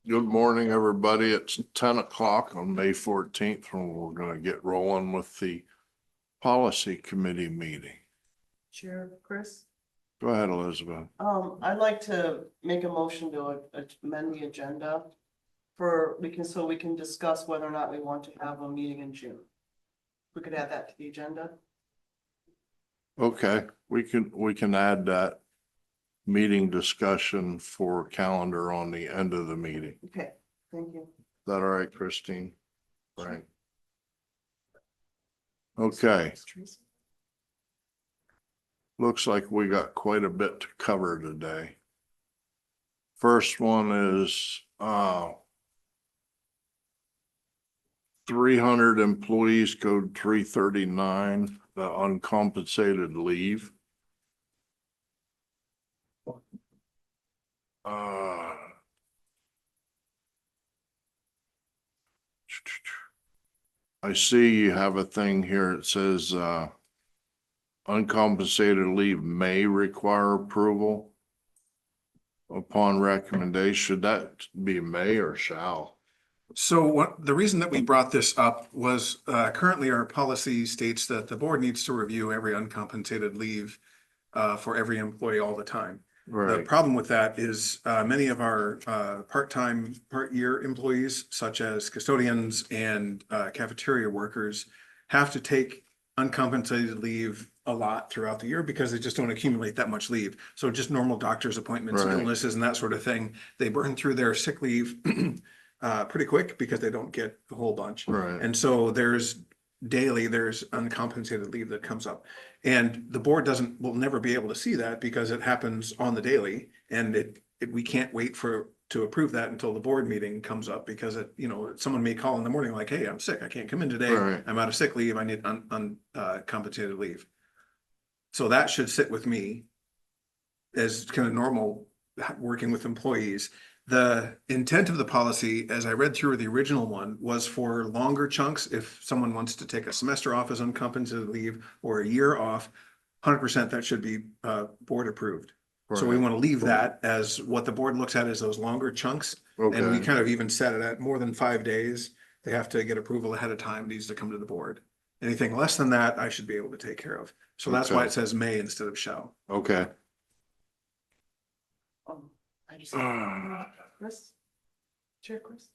Good morning, everybody. It's 10 o'clock on May 14th, and we're going to get rolling with the policy committee meeting. Chair Chris, Go ahead, Elizabeth. I'd like to make a motion to amend the agenda so we can discuss whether or not we want to have a meeting in June. We could add that to the agenda. Okay, we can add that meeting discussion for calendar on the end of the meeting. Okay, thank you. Is that all right, Christine? Right. Okay, looks like we got quite a bit to cover today. First one is 300 employees code 339, the uncompensated leave. I see you have a thing here. It says uncompensated leave may require approval upon recommendation. Should that be may or shall? So the reason that we brought this up was currently our policy states that the board needs to review every uncompensated leave for every employee all the time. The Right, problem with that is many of our part-time, part-year employees, such as custodians and cafeteria workers, have to take uncompensated leave a lot throughout the year because they just don't accumulate that much leave. So just normal doctor's appointments, Right. illnesses and that sort of thing, they burn through their sick leave pretty quick because they don't get a whole bunch. right. And so there's uncompensated leave that comes up. And the board will never be able to see that because it happens on the daily. And we can't wait to approve that until the board meeting comes up because someone may call in the morning like, hey, I'm sick. I can't come in today. Right. I'm out of sick leave. I need uncompensated leave. So that should sit with me as kind of normal working with employees. The intent of the policy, as I read through the original one, was for longer chunks. If someone wants to take a semester off as uncompensated leave or a year off, 100% that should be board approved. So we Right. want to leave that as what the board looks at as those longer chunks. And we Okay, kind of even set it at more than 5 days. They have to get approval ahead of time, needs to come to the board. Anything less than that, I should be able to take care of. So that's why Okay. it says may instead of shall. okay. I just, Chris, Chair Chris,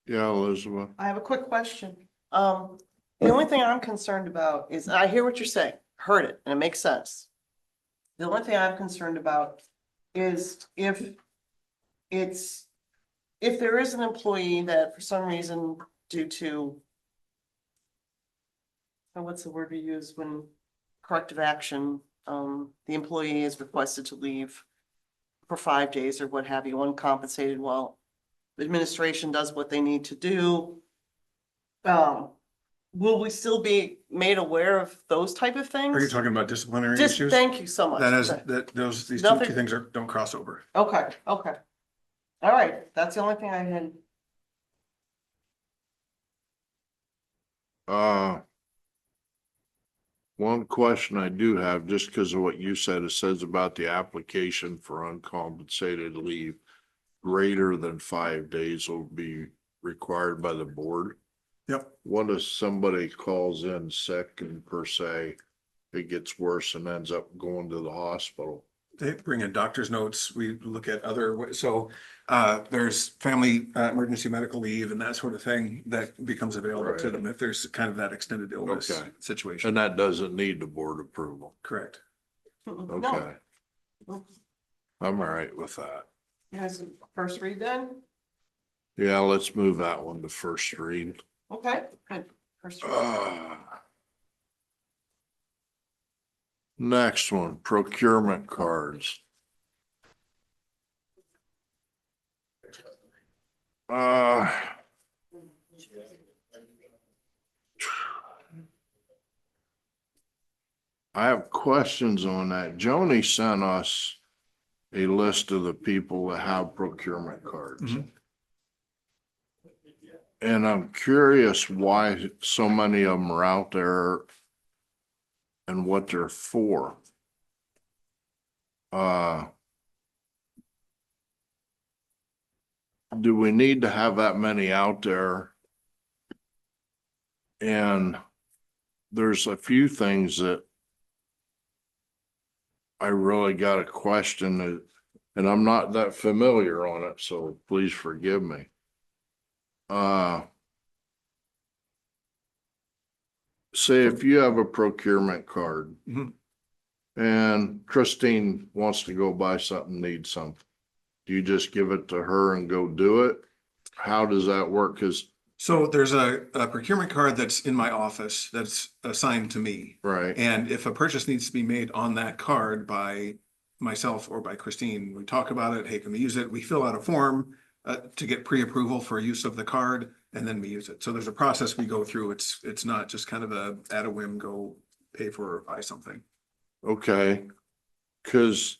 Yeah, Elizabeth. I have a quick question. The only thing I'm concerned about is, I hear what you're saying, heard it, and it makes sense. The only thing I'm concerned about is if there is an employee that for some reason due to, what's the word we use when corrective action, the employee is requested to leave for 5 days or what have you, uncompensated while the administration does what they need to do. Will we still be made aware of those type of things? Are you talking about disciplinary Just, issues? thank you so much. These Nothing- two things don't cross over. Okay, okay. All right, that's the only thing I had. One question I do have, just because of what you said, it says about the application for uncompensated leave greater than 5 days will be required by the board. Yep. What if somebody calls in sick and per se, it gets worse and ends up going to the hospital? They bring in doctor's notes. We look at there's family emergency medical leave and that sort of thing that becomes available to Right. them if there's kind of that extended illness Okay. situation. And that doesn't need the board approval. Correct. No. Okay, I'm all right with that. You guys, first read then? Yeah, let's move that one to first read. Okay, good. First read. Next one, procurement cards. I have questions on that. Joni sent us a list of the people that have procurement cards. Mhm. And I'm curious why so many of them are out there and what they're for. do we need to have that many out there? And there's a few things that I really got a question, and I'm not that familiar on it, so please forgive me. Say if you have a procurement card Mhm. and Christine wants to go buy something, needs something, do you just give it to her and go do it? How does that work? Cause, So there's a procurement card that's in my office that's assigned to me. right, And if a purchase needs to be made on that card by myself or by Christine, we talk about it, hey, can we use it? We fill out a form to get pre-approval for use of the card, and then we use it. So there's a process we go through. It's not just kind of a at a whim, go pay for or buy something. okay. Cause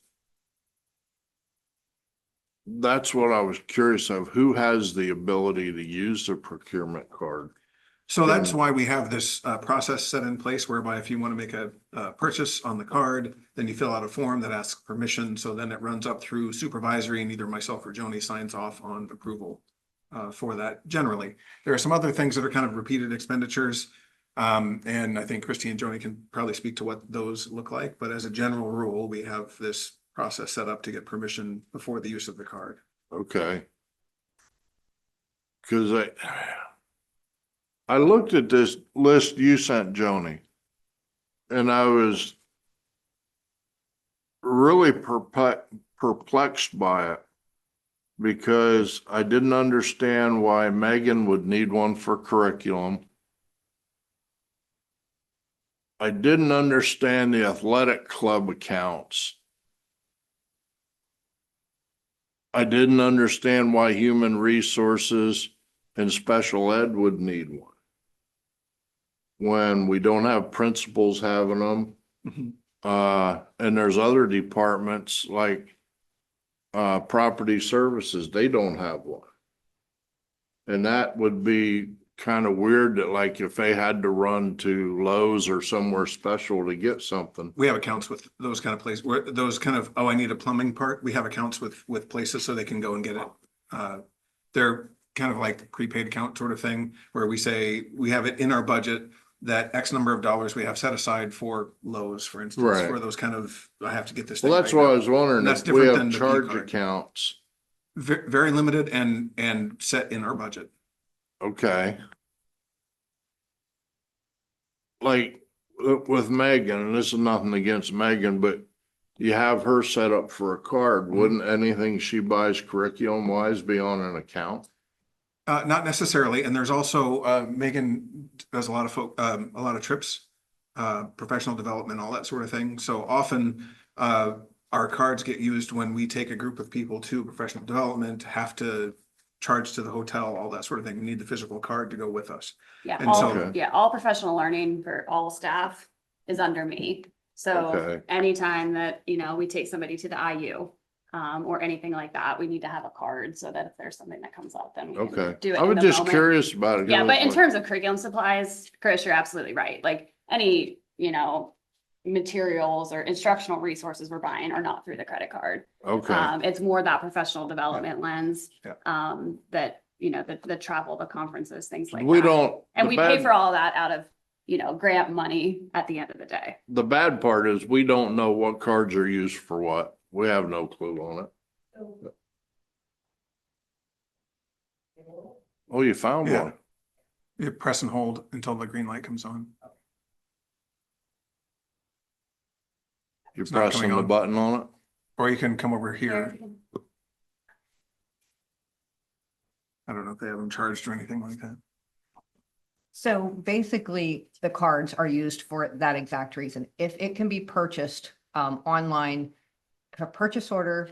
that's what I was curious of. Who has the ability to use the procurement card? So that's Then- why we have this process set in place whereby if you want to make a purchase on the card, then you fill out a form that asks permission. So then it runs up through supervisory and either myself or Joni signs off on approval for that generally. There are some other things that are kind of repeated expenditures. And I think Christy and Joni can probably speak to what those look like. But as a general rule, we have this process set up to get permission before the use of the card. Okay. Cause I looked at this list you sent Joni. And I was really perplexed by it. Because I didn't understand why Megan would need one for curriculum. I didn't understand the athletic club accounts. I didn't understand why human resources and special ed would need one. When we don't have principals having them. And there's other departments like property services, they don't have one. And that would be kind of weird that like if they had to run to Lowe's or somewhere special to get something. We have accounts with those kind of places, where those kind of, oh, I need a plumbing part. We have accounts with places so they can go and get it. They're kind of like prepaid account sort of thing where we say, we have it in our budget that X number of dollars we have set aside for Lowe's, for instance, Right. for those kind of, I have to get this. Well, thing that's right why now. I was wondering And that's if we different than have the P charge card. accounts. Very limited and set in our budget. Okay. Like with Megan, and this is nothing against Megan, but you have her set up for a card. Mhm. Wouldn't anything she buys curriculum wise be on an account? Not necessarily. And there's also, Megan does a lot of trips, professional development, all that sort of thing. So often, our cards get used when we take a group of people to professional development, have to charge to the hotel, all that sort of thing. We need the physical card to go with us. Yeah, And all, so- yeah, all professional learning for all staff is under me. So Okay. anytime that, we take somebody to the IU, or anything like that, we need to have a card so that if there's something that comes up, then we can Okay. do it I in was the just moment. curious about it. 'cause Yeah, I but was in like, terms of curriculum supplies, Chris, you're absolutely right. Like any, materials or instructional resources we're buying are not through the credit card. Okay, It's more that professional development lens. Yeah. That, the travel, the conferences, things like that. we don't. And the we pay bad- for all that out of, grant money at the end of the day. The bad part is we don't know what cards are used for what. We have no clue on it. Oh, you found Yeah. one? You press and hold until the green light comes on. You're It's not pressing coming the on. button on it? Or you can come over here. I don't know if they have them charged or anything like that. So basically, the cards are used for that exact reason. If it can be purchased online, a purchase order,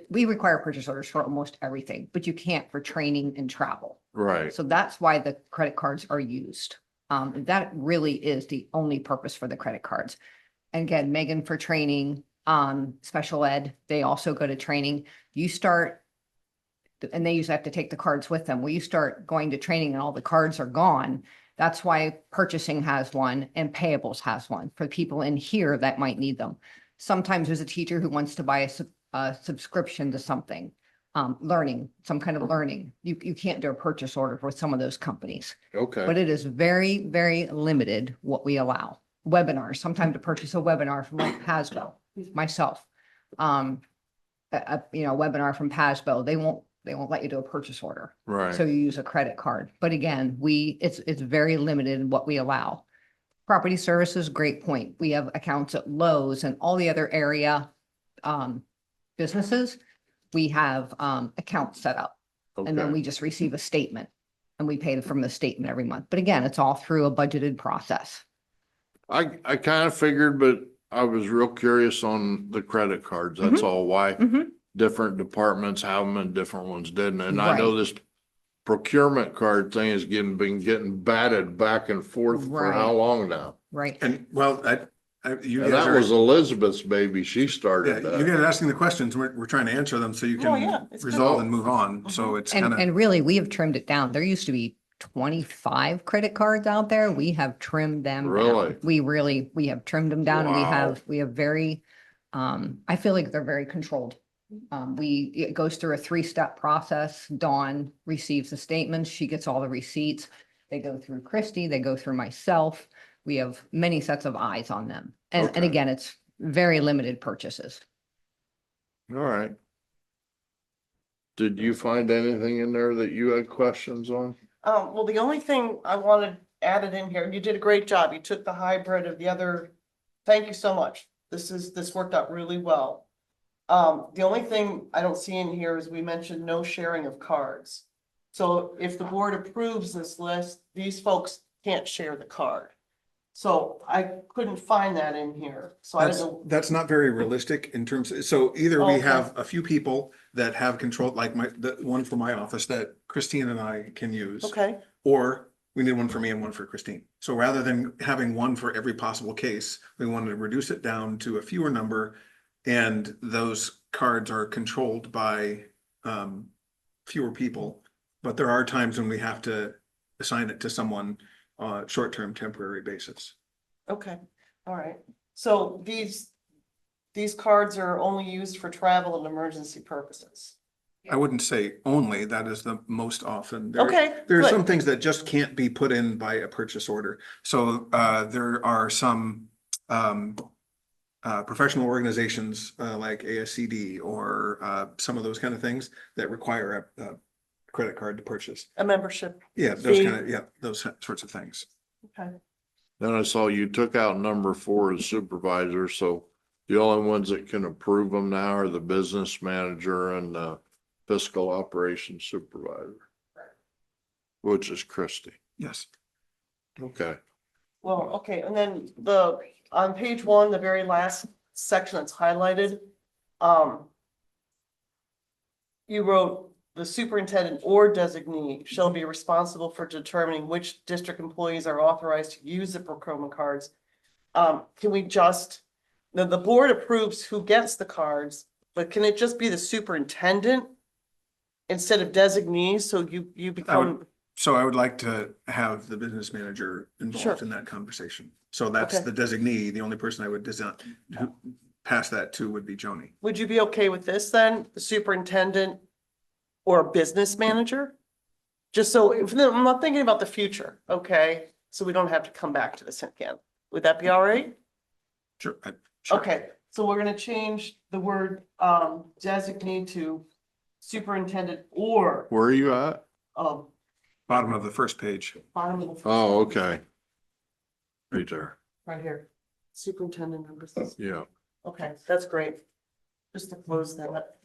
we require purchase orders for almost everything, but you can't for training and travel. Right, So that's why the credit cards are used. That really is the only purpose for the credit cards. And again, Megan for training, special ed, they also go to training. You start, and they usually have to take the cards with them. Well, you start going to training and all the cards are gone. That's why purchasing has one and payables has one for people in here that might need them. Sometimes there's a teacher who wants to buy a subscription to something. learning, some kind of learning. You can't do a purchase order with some of those companies, but Okay, it is very, very limited what we allow. Webinars, sometimes to purchase a webinar from like Hasbro, myself. Webinar from Hasbro, they won't let you do a purchase order. right. So you use a credit card. But again, it's very limited in what we allow. Property services, great point. We have accounts at Lowe's and all the other area businesses. We have accounts set up, and then Okay, we just receive a statement and we pay from the statement every month. But again, it's all through a budgeted process. I kind of figured, but I was real curious on the credit cards. That's all why Mhm. different departments have them and different ones didn't. And I know Right. this procurement card thing has been getting batted back and forth for how Right. long now? Right. And well, you And guys that was are, Elizabeth's baby. She yeah, started you that. guys are asking the questions. We're trying to answer them so you Oh, yeah, can it's good. resolve and move on. So Mhm. it's And, kind of, and really, we have trimmed it down. There used to be 25 credit cards out there. We have trimmed them Really? down. We have trimmed them down and Wow. we have very, I feel like they're very controlled. It goes through a 3-step process. Dawn receives the statements. She gets all the receipts. They go through Christy, they go through myself. We have many sets of eyes on them. And Okay. again, it's very limited purchases. All right. Did you find anything in there that you had questions on? Well, the only thing I wanted added in here, you did a great job. You took the hybrid of the other. Thank you so much. This worked out really well. The only thing I don't see in here is we mentioned no sharing of cards. So if the board approves this list, these folks can't share the card. So I couldn't find that in here, so I don't know. that's not very realistic in terms, so either we Okay. have a few people that have control, like the one for my office that Christine and I can use. Okay, Or we need one for me and one for Christine. So rather than having one for every possible case, we wanted to reduce it down to a fewer number. And those cards are controlled by fewer people. But there are times when we have to assign it to someone on a short-term temporary basis. okay, all right. So these cards are only used for travel and emergency purposes. I wouldn't say only, that is the most often. There- Okay, There are good. some things that just can't be put in by a purchase order. So there are some professional organizations like ASCD or some of those kind of things that require a credit card to purchase. A membership, Yeah, those Fee. kind of, yeah, those sorts of things. okay. Then I saw you took out number 4 as supervisor, so the only ones that can approve them now are the business manager and the fiscal operations supervisor. Which is Christie. Yes. Okay, Well, okay, and then on page 1, the very last section that's highlighted, you wrote, the superintendent or designee shall be responsible for determining which district employees are authorized to use the procurement cards. Can we just, the board approves who gets the cards, but can it just be the superintendent instead of designees, so you become, So I would like to have the business manager Sure. involved in that conversation. So that's Okay. the designee. The only person I would pass that to would be Joni. would you be okay with this then, the superintendent or a business manager? Just so, I'm not thinking about the future, okay? So we don't have to come back to this again. Would that be all right? Sure. Sure. Okay, so we're gonna change the word designate to superintendent or where are you at? Bottom of the first page. bottom of the. first Oh, line, okay. Right there, Right here, superintendent or business. yeah. Okay, that's great. Just to close that.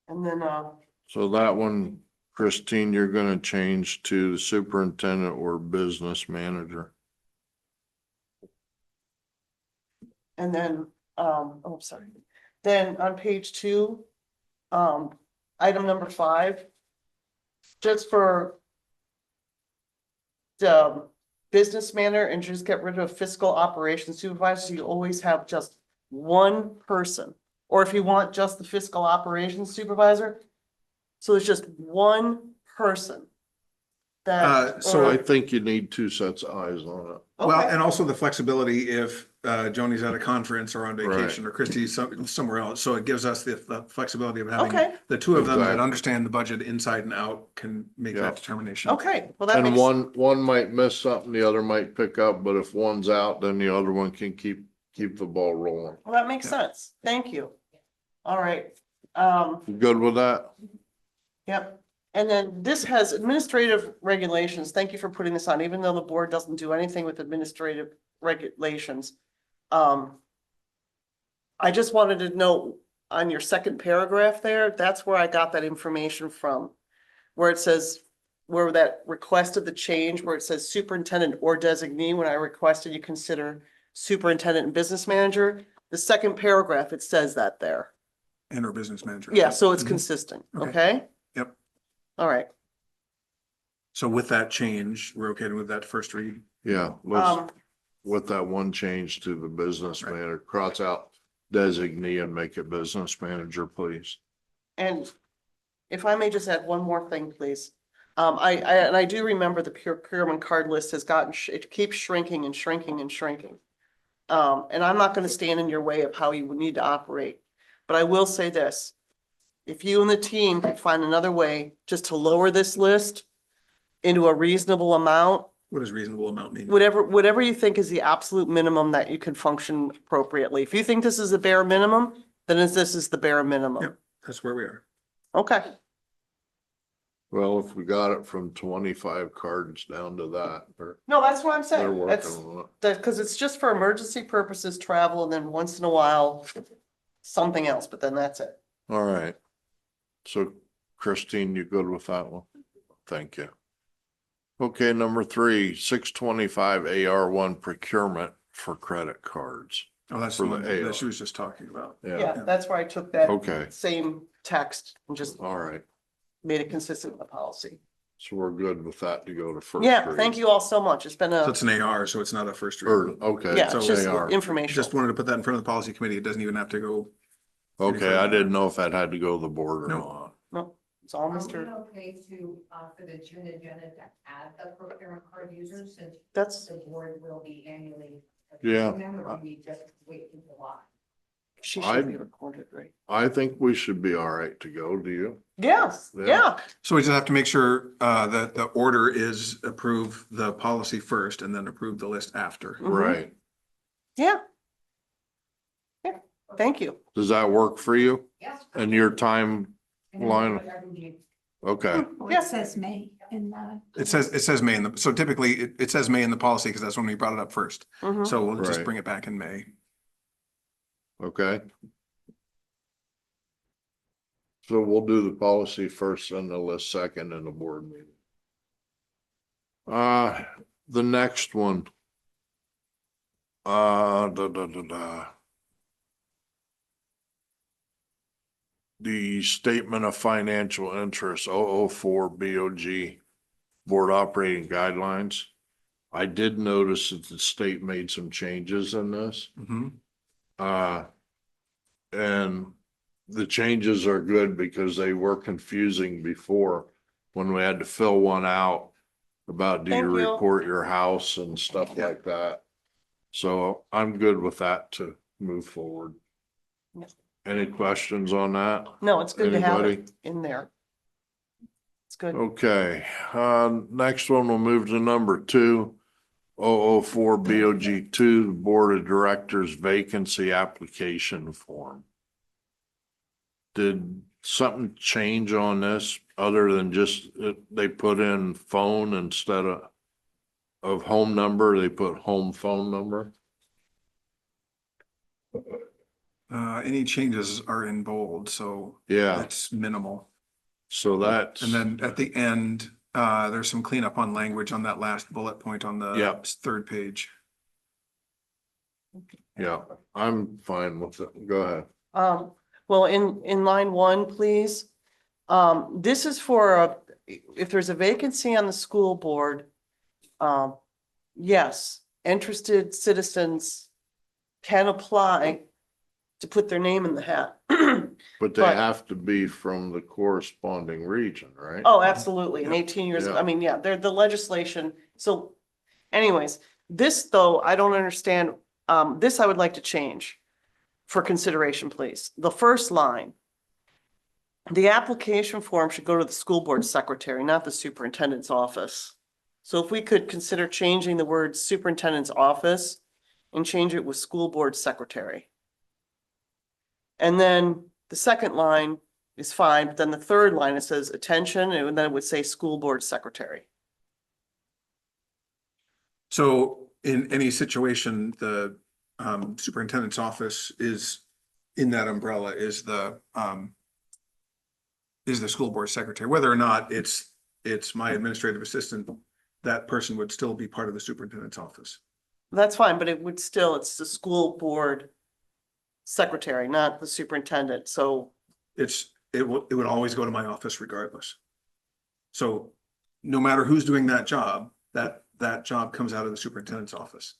And then, So that one, Christine, you're gonna change to the superintendent or business manager. and then, oh, sorry. Then on page 2, item number 5. Just for the business manager and just get rid of fiscal operations supervisor, so you always have just one person. Or if you want just the fiscal operations supervisor, so it's just one person that? so I or- think you need two sets of eyes on it. Well, Okay. and also the flexibility if Joni's at a conference or on Right. vacation or Christie's somewhere else. So it gives us the flexibility of having Okay. the two of them that Exactly. understand the budget inside and out can make Yeah. that determination. Okay, well, that And makes, one might miss something, the other might pick up, but if one's out, then the other one can keep the ball rolling. well, that makes sense. Thank you. All right. You good with that? Yep. And then this has administrative regulations. Thank you for putting this on, even though the board doesn't do anything with administrative regulations. I just wanted to know on your second paragraph there, that's where I got that information from. Where it says, where that requested the change, where it says superintendent or designee, when I requested you consider superintendent and business manager. The second paragraph, it says that there. And our business manager. Yeah, so it's Mhm. consistent, Okay. okay? Yep. All right. So with that change, we're okay with that first read. Yeah, let's, Um, with that one change to the business Right. manager, cross out designee and make it business manager, please. and if I may just add one more thing, please. And I do remember the procurement card list has gotten, it keeps shrinking and shrinking and shrinking. And I'm not gonna stand in your way of how you would need to operate, but I will say this. If you and the team can find another way just to lower this list into a reasonable amount, What does reasonable amount mean? whatever you think is the absolute minimum that you can function appropriately. If you think this is the bare minimum, then this is the bare minimum. Yep. That's where we are. Okay, Well, if we got it from 25 cards down to that, no, that's what I'm they're saying. working That's, on it. because it's just for emergency purposes, travel, and then once in a while, something else, but then that's it. All right. So Christine, you good with that one? Thank you. Okay, number 3, 625 AR1 procurement for credit cards. Oh, that's For the the one AR. that she was just talking about. Yeah, that's where I took that Okay, same text and just all right. made it consistent with the policy. So we're good with that to go to first. Yeah, read. thank you all so much. It's been So a, it's an AR, so it's not a first Or, read. okay. yeah, so it's just they are. Just informational. wanted to put that in front of the policy committee. It doesn't even have to go. Okay, I didn't know if that had to go to the board or No. not. No, it's all Are we Mr. okay to, for the June agenda to add the procurement card users since That's, the board will be annually? Yeah. Or do we just wait until July? she I- should be recorded, right? I think we should be all right to go, do you? Yes, Yeah. yeah, So we just have to make sure that the order is approve the policy first and then approve the list after. Mhm. Right. yeah. Yeah, thank you. Does that work for you Yes. and your time? And then line- whatever we- Okay, Well, Yeah. it says May in the. It says May in the, so typically it says May in the policy because that's when we brought it up first. Mhm. So we'll just Right. bring it back in May. okay. So we'll do the policy first and the list second in the board meeting. The next one. The statement of financial interest, 004 BOG, board operating guidelines. I did notice that the state made some changes in this. Mhm. And the changes are good because they were confusing before when we had to fill one out about do you Thank you. report your house and stuff Yeah. like that. So I'm good with that to move forward. Yes. Any questions on that? No, it's good to have it Anybody? in there. It's good. Okay, next one, we'll move to number 2, 004 BOG2, Board of Directors Vacancy Application Form. Did something change on this other than just they put in phone instead of home number, they put home phone number? Any changes are in bold, so Yeah, it's minimal. so that's. And then at the end, there's some cleanup on language on that last bullet point on the Yep. third page. Yeah, I'm fine with it. Go ahead. Well, in line 1, please. This is for if there's a vacancy on the school board. Yes, interested citizens can apply to put their name in the hat. But they But- have to be from the corresponding region, right? Oh, absolutely. In Yeah. 18 years, Yeah. I mean, yeah, they're the legislation. So anyways, this though, I don't understand. This I would like to change for consideration, please. The first line. The application form should go to the school board secretary, not the superintendent's office. So if we could consider changing the word superintendent's office and change it with school board secretary. And then the second line is fine, but then the third line, it says attention, and then it would say school board secretary. So in any situation, the superintendent's office is in that umbrella is the school board secretary, whether or not it's my administrative assistant, that person would still be part of the superintendent's office. That's fine, but it would still, it's the school board secretary, not the superintendent. So, It would always go to my office regardless. So no matter who's doing that job, that job comes out of the superintendent's office.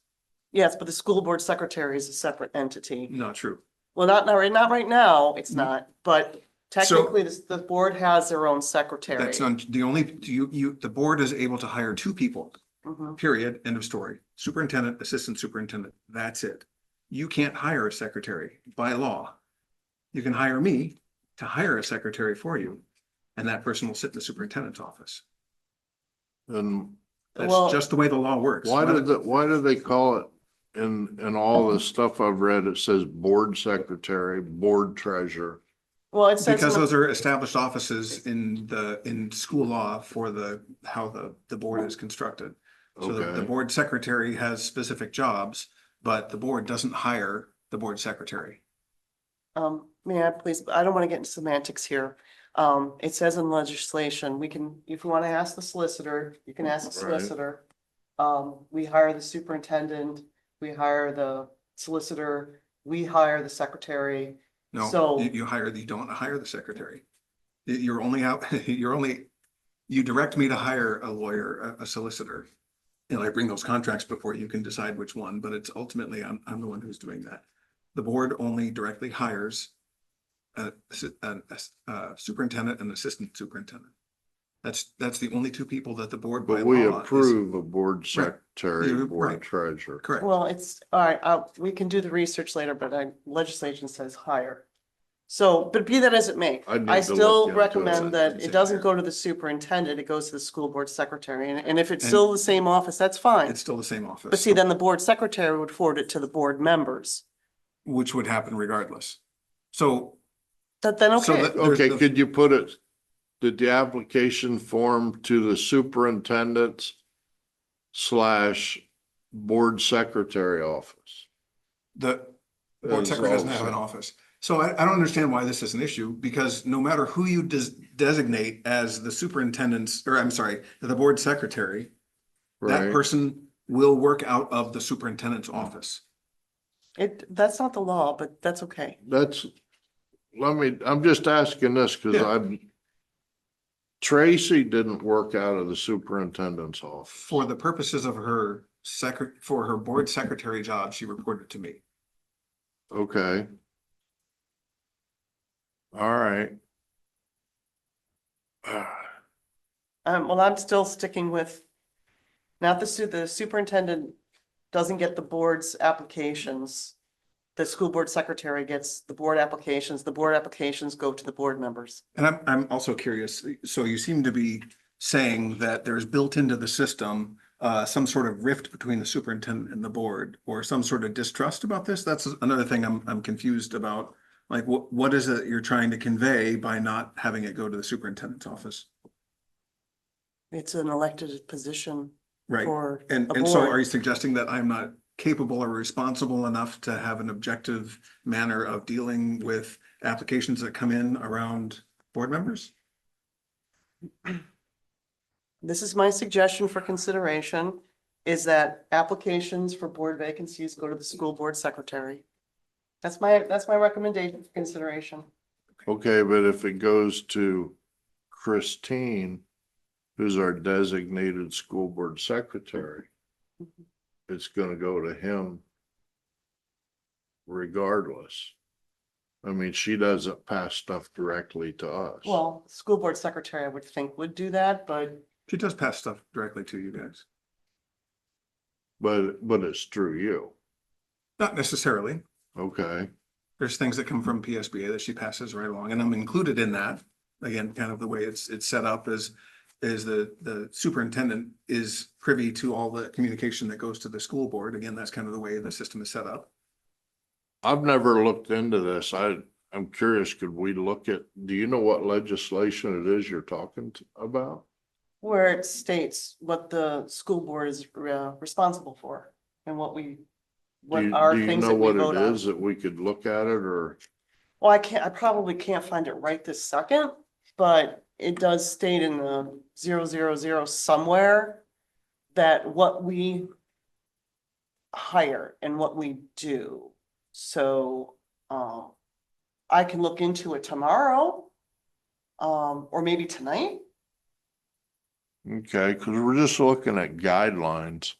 yes, but the school board secretary is a separate entity. Not true. Well, not right now, it's Mhm. not, but technically the board has their own secretary. That's not the only, the board is able to hire two people, Mhm. period, end of story. Superintendent, assistant superintendent, that's it. You can't hire a secretary by law. You can hire me to hire a secretary for you, and that person will sit in the superintendent's office. And Well- That's just the way the law works. why do they call it in all the stuff I've read, it says board secretary, board treasurer? Well, it says. Because those are established offices in school law for how the board is constructed. So the Okay. board secretary has specific jobs, but the board doesn't hire the board secretary. May I please, I don't want to get into semantics here. It says in legislation, we can, if you want to ask the solicitor, you can ask the Right. solicitor. We hire the superintendent, we hire the solicitor, we hire the secretary. No, So- you don't hire the secretary. You're only out, you direct me to hire a lawyer, a solicitor. And I bring those contracts before you can decide which one, but it's ultimately, I'm the one who's doing that. The board only directly hires a superintendent and assistant superintendent. That's the only two people that the board by But we law is. approve a board secretary, You're board right. treasurer. Correct. Well, it's, all right, we can do the research later, but legislation says hire. So, but be that as it may, I'd need I to look still into it. recommend that It's it in doesn't there. go to the superintendent, it goes to the school board secretary. And if it's And- still the same office, that's fine. It's still the same office. But see, then the board secretary would forward it to the board members. Which would happen regardless. So, Then So okay. that- There's Okay, the- could you put it, did the application form to the superintendent's / board secretary office? the board Is secretary doesn't have an also- office. So I don't understand why this is an issue, because no matter who you designate as the superintendent's, or I'm sorry, the board secretary, that Right, person will work out of the superintendent's office. That's not the law, but that's okay. I'm just asking this because Yeah. Tracy didn't work out of the superintendent's office. For the purposes of her for her board secretary job, she reported to me. Okay. All right. Well, I'm still sticking with, not the superintendent doesn't get the board's applications. The school board secretary gets the board applications go to the board members. And I'm also curious, so you seem to be saying that there's built into the system some sort of rift between the superintendent and the board, or some sort of distrust about this? That's another thing I'm confused about. Like, what is it you're trying to convey by not having it go to the superintendent's office? It's an elected position Right, for a and so are board. you suggesting that I'm not capable or responsible enough to have an objective manner of dealing with applications that come in around board members? This is my suggestion for consideration, is that applications for board vacancies go to the school board secretary. That's my recommendation for consideration. Okay, but if it goes to Christine, who's our designated school board secretary, it's gonna go to him regardless. I mean, she doesn't pass stuff directly to us. Well, school board secretary, I would think would do that, but She does pass stuff directly to you guys. But it's through you. Not necessarily. Okay, There's things that come from PSBA that she passes right along, and I'm included in that. Again, kind of the way it's set up is the superintendent is privy to all the communication that goes to the school board. Again, that's kind of the way the system is set up. I've never looked into this. I'm curious, could we look at, do you know what legislation it is you're talking about? where it states what the school board is responsible for and what Do are you things know that we what vote it on. is that we could look at it, or? Well, I probably can't find it right this second, but it does state in the 000 somewhere that what we hire and what we do. So, I can look into it tomorrow, or maybe tonight. Okay, cause we're just looking at guidelines.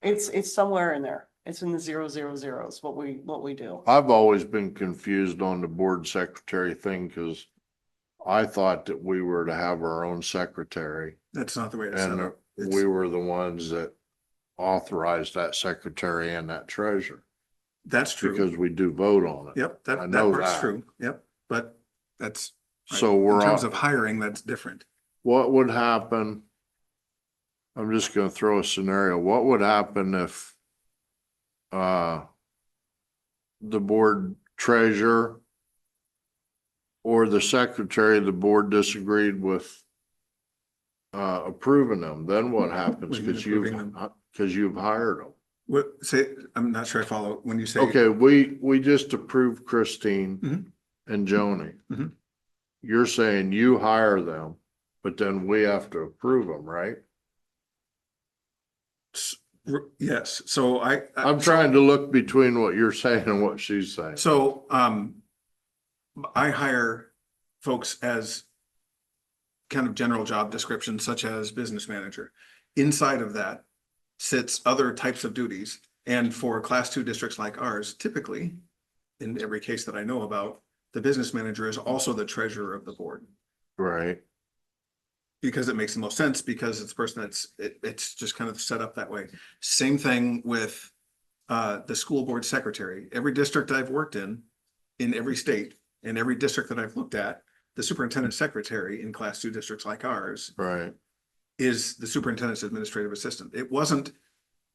It's somewhere in there. It's in the 000 what we do. I've always been confused on the board secretary thing, cause I thought that we were to have our own secretary. That's not the way it's set And up. It's- we were the ones that authorized that secretary and that treasurer, That's true. because we do vote on it. Yep, I that know part's that. true. Yep, but that's. right. So we're In terms on, of hiring, that's different. what would happen? I'm just gonna throw a scenario. What would happen if the board treasurer or the secretary of the board disagreed with approving them? Then what happens? What do you mean Cause approving you've hired them. What, say, I'm not sure I follow when you say. Okay, we just approved Christine Mhm. and Joni. Mhm. You're saying you hire them, but then we have to approve them, right? Yes, so I'm trying to look between what you're saying and what she's saying. So, I hire folks as kind of general job descriptions such as business manager. Inside of that sits other types of duties. And for class 2 districts like ours, typically, in every case that I know about, the business manager is also the treasurer of the board. Right, Because it makes the most sense, because it's the person it's just kind of set up that way. Same thing with the school board secretary. Every district I've worked in every state, in every district that I've looked at, the superintendent secretary in class 2 districts like ours right. is the superintendent's administrative assistant. It wasn't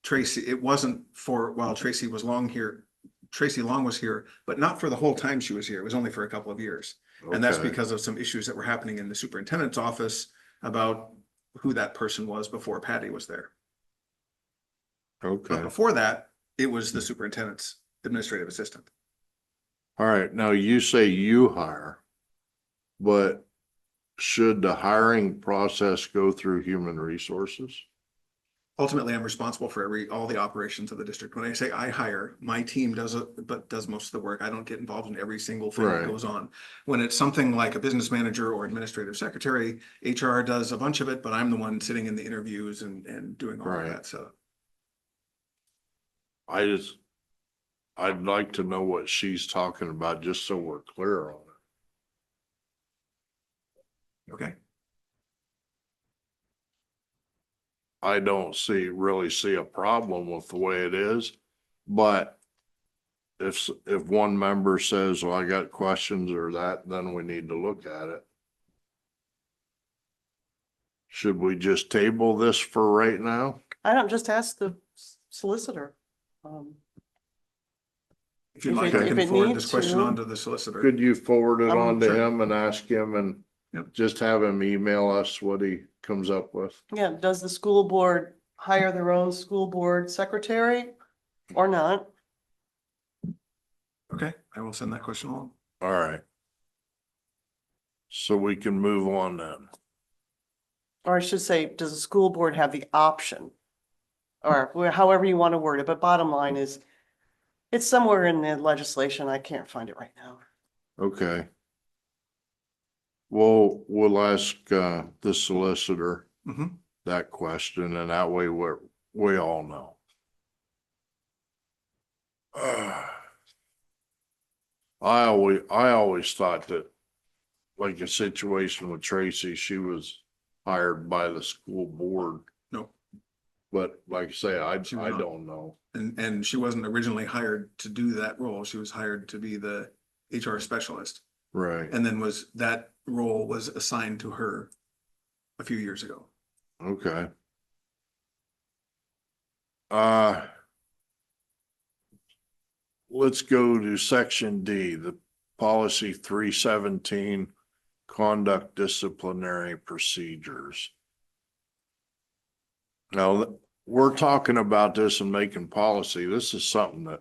Tracy, it wasn't for while Tracy Long was here, but not for the whole time she was here. It was only for a couple of years. And that's Okay. because of some issues that were happening in the superintendent's office about who that person was before Patty was there. But Okay, before that, it was the superintendent's administrative assistant. all right, now you say you hire, but should the hiring process go through human resources? Ultimately, I'm responsible for all the operations of the district. When I say I hire, my team does it, but does most of the work. I don't get involved in every single thing that Right. goes on. When it's something like a business manager or administrative secretary, HR does a bunch of it, but I'm the one sitting in the interviews and doing all of Right. that. So I'd like to know what she's talking about, just so we're clear on it. okay. I don't really see a problem with the way it is, but if one member says, well, I got questions or that, then we need to look at it. Should we just table this for right now? I don't, just ask the solicitor. If you'd If like, it- I if can it forward this needs question to. on to the solicitor. Could you forward it on to Sure. him and ask him and Yep. just have him email us what he comes up with? Yeah, does the school board hire their own school board secretary or not? Okay, I will send that question along. All right. So we can move on then. Or I should say, does the school board have the option? Or however you want to word it, but bottom line is, it's somewhere in the legislation. I can't find it right now. Okay. Well, we'll ask the solicitor Mhm. that question, and that way we all know. I always thought that, like a situation with Tracy, she was hired by the school board, No, but like I say, I She was not. don't know. and she wasn't originally hired to do that role. She was hired to be the HR specialist. Right, And then that role was assigned to her a few years ago. okay. Let's go to section D, the policy 317, conduct disciplinary procedures. Now, we're talking about this and making policy. This is something that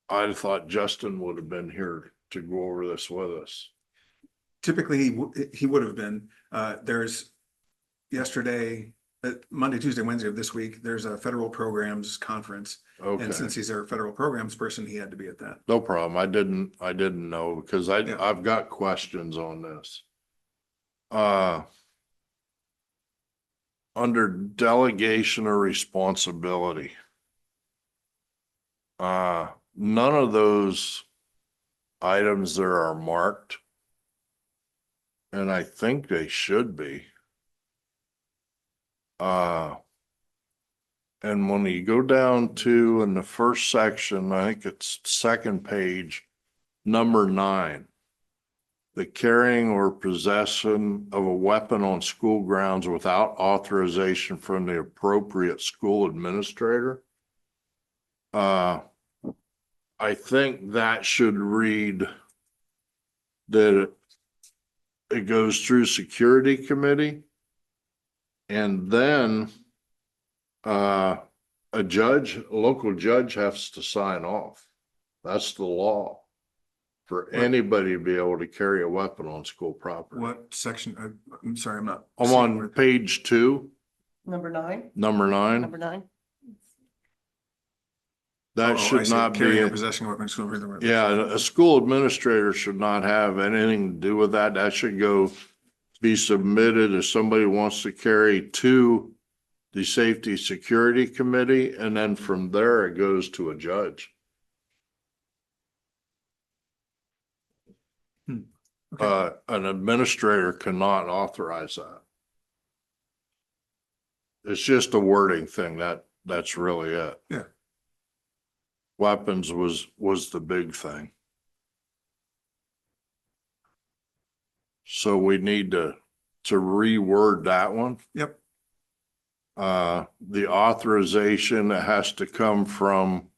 I thought Justin would have been here to go over this with us. Typically, he would have been, there's yesterday, Monday, Tuesday, Wednesday of this week, there's a federal programs conference. Okay, And since he's our federal programs person, he had to be at that. no problem. I didn't know because Yeah. I've got questions on this. Under delegation or responsibility. None of those items there are marked. And I think they should be. And when you go down to in the first section, I think it's second page, number 9. The carrying or possession of a weapon on school grounds without authorization from the appropriate school administrator. I think that should read that it goes through security committee. And then a local judge has to sign off. That's the law. For anybody to be able to carry a weapon on school property. What section? I'm sorry, I'm not. I'm seeing on where- page 2, Number 9, number 9. number 9. That Oh, I should see. not Carrying or be, possessing a weapon. School freedom. yeah, a school administrator should not have anything to do with that. That should be submitted if somebody wants to carry to the safety security committee, and then from there it goes to a judge. Okay. An administrator cannot authorize that. It's just a wording thing. That's really it. Yeah. Weapons was the big thing. So we need to reword that one. Yep. The authorization that has to come from,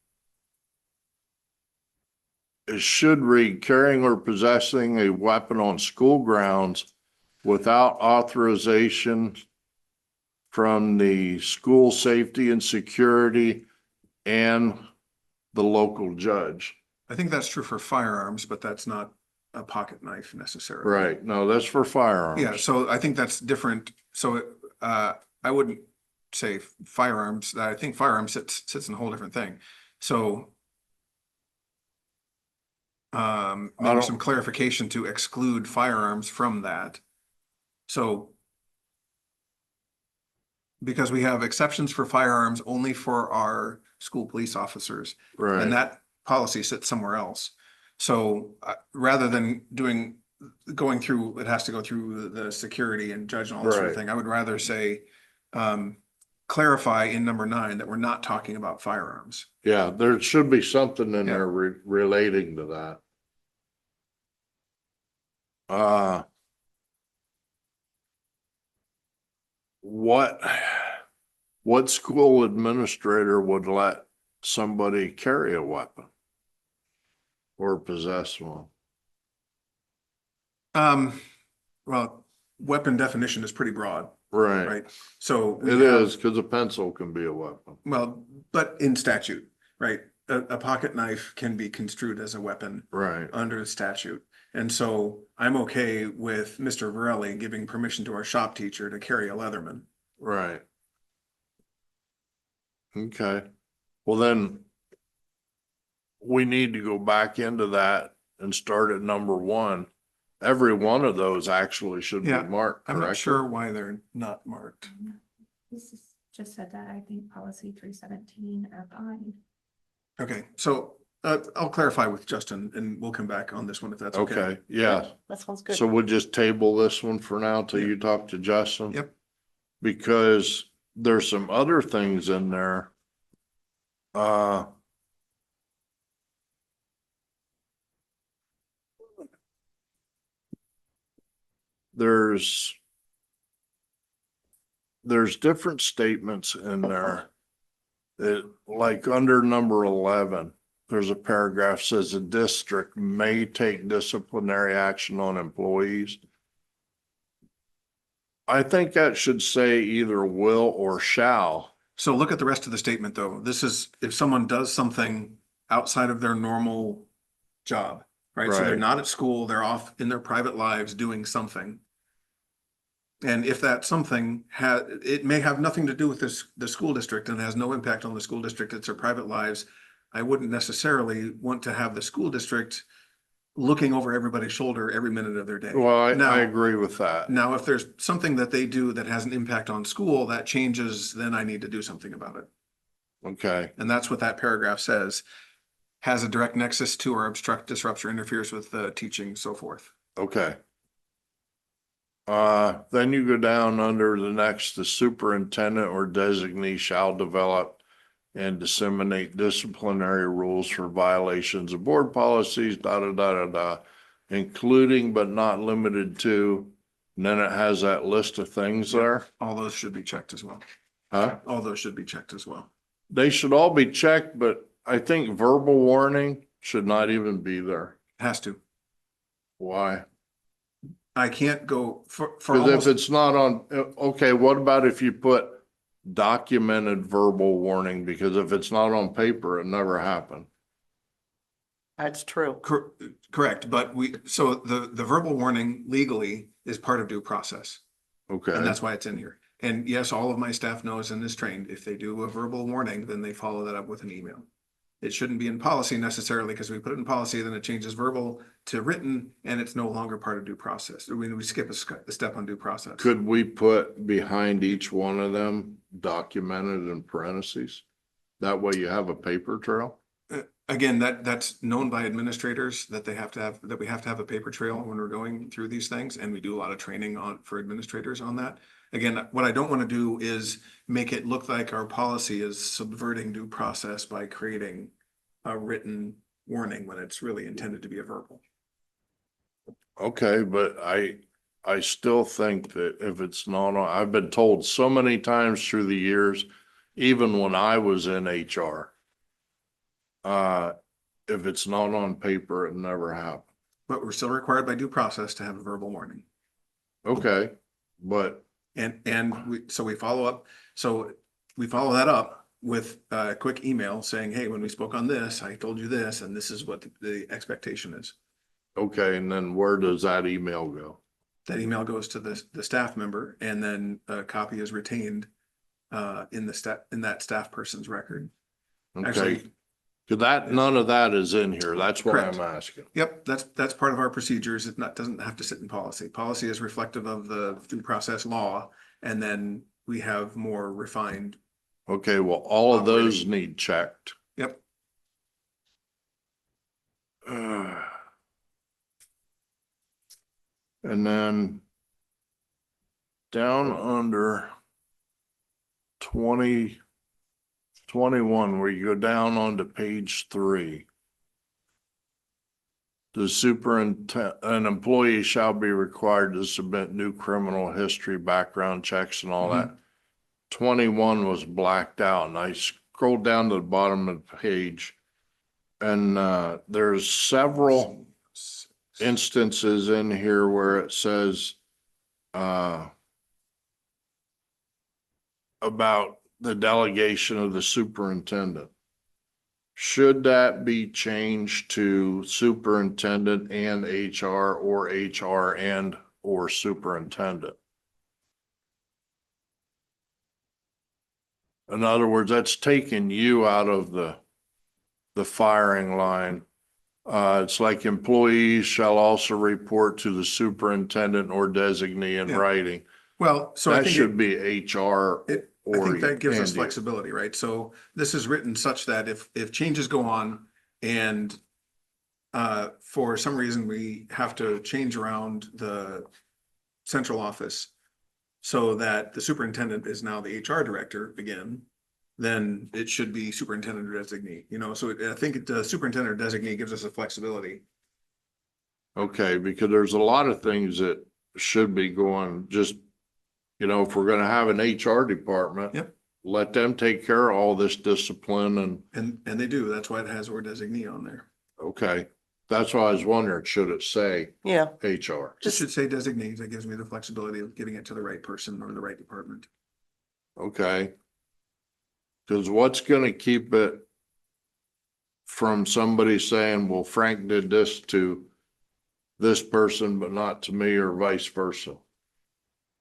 it should read carrying or possessing a weapon on school grounds without authorization from the school safety and security and the local judge. I think that's true for firearms, but that's not a pocket knife necessarily. Right, no, that's for firearms. Yeah, so I think that's different. So I wouldn't say firearms. I think firearms sits in a whole different thing. So maybe don't- some clarification to exclude firearms from that. So because we have exceptions for firearms only for our school police officers, and Right, that policy sits somewhere else. So rather than going through, it has to go through the security and judge and all that sort of Right. thing. I would rather say, clarify in number 9 that we're not talking about firearms. yeah, there should be something in Yeah. there relating to that. What school administrator would let somebody carry a weapon? Or possess one? Well, weapon definition is pretty broad, Right, right? So we it have- is, because a pencil can be a weapon. Well, but in statute, right? A pocket knife can be construed as a weapon Right, under the statute. And so I'm okay with Mr. Varelli giving permission to our shop teacher to carry a Leatherman. right. Okay, well then. We need to go back into that and start at number 1. Every one of those actually should be Yeah, marked, I'm not correct? sure why they're not marked. just said that I think policy 317 are fine. Okay, so I'll clarify with Justin and we'll come back on this one if that's okay. Okay, yeah. That sounds good. So we'll just table this one for now till Yep. you talk to Justin? Yep. Because there's some other things in there. There's different statements in there. That, like under number 11, there's a paragraph says the district may take disciplinary action on employees. I think that should say either will or shall. So look at the rest of the statement, though. This is if someone does something outside of their normal job, right? So they're Right. not at school, they're off in their private lives doing something. And if that something it may have nothing to do with the school district and has no impact on the school district, it's their private lives. I wouldn't necessarily want to have the school district looking over everybody's shoulder every minute of their day. Well, I Now- agree with that. Now, if there's something that they do that has an impact on school, that changes, then I need to do something about it. Okay, And that's what that paragraph says. Has a direct nexus to or obstruct, disrupts, or interferes with the teaching, so forth. okay. Then you go down under the next, the superintendent or designee shall develop and disseminate disciplinary rules for violations of board policies, including but not limited to, and then it has that list of things there, All those should be checked as well. huh? All those should be checked as well. They should all be checked, but I think verbal warning should not even be there. Has to. Why? I can't go for Because if almost, it's not on, okay, what about if you put documented verbal warning? Because if it's not on paper, it never happened. That's true. correct, but so the verbal warning legally is part of due process. Okay, And that's why it's in here. And yes, all of my staff knows and is trained, if they do a verbal warning, then they follow that up with an email. It shouldn't be in policy necessarily, because we put it in policy, then it changes verbal to written, and it's no longer part of due process. We skip a step on due process. could we put behind each one of them documented in parentheses? That way you have a paper trail? Again, that's known by administrators that we have to have a paper trail when we're going through these things, and we do a lot of training for administrators on that. Again, what I don't want to do is make it look like our policy is subverting due process by creating a written warning when it's really intended to be a verbal. Okay, but I still think that if it's not on, I've been told so many times through the years, even when I was in HR. If it's not on paper, it never happened. But we're still required by due process to have a verbal warning. Okay, but So we follow up, so we follow that up with a quick email saying, hey, when we spoke on this, I told you this, and this is what the expectation is. okay, and then where does that email go? That email goes to the staff member, and then a copy is retained in that staff person's record. Okay, Actually, cause that, none of that is in here. That's what Correct. I'm asking. yep, that's part of our procedures. It doesn't have to sit in policy. Policy is reflective of the due process law, and then we have more refined. Okay, well, all of those need checked. Yep. And then down under 21, where you go down onto page 3. The superintendent, an employee shall be required to submit new criminal history, background checks and all that. 21 was blacked out, and I scrolled down to the bottom of the page. And there's several instances in here where it says about the delegation of the superintendent. Should that be changed to superintendent and HR, or HR and or superintendent? In other words, that's taking you out of the firing line. It's like employees shall also report to the superintendent or designee in Yeah. writing. Well, so I That think should be HR I or think that gives us can do. flexibility, right? So this is written such that if changes go on and for some reason we have to change around the central office so that the superintendent is now the HR director again, then it should be superintendent or designee, you know, so I think the superintendent or designee gives us a flexibility. Okay, because there's a lot of things that should be going, just, you know, if we're gonna have an HR department. Yep. Let them take care of all this discipline And they do, that's why it has or designee on there. okay. That's why I was wondering, should it say Yeah, HR? It should say designee, that gives me the flexibility of getting it to the right person or the right department. Okay. Cause what's gonna keep it from somebody saying, well, Frank did this to this person, but not to me, or vice versa?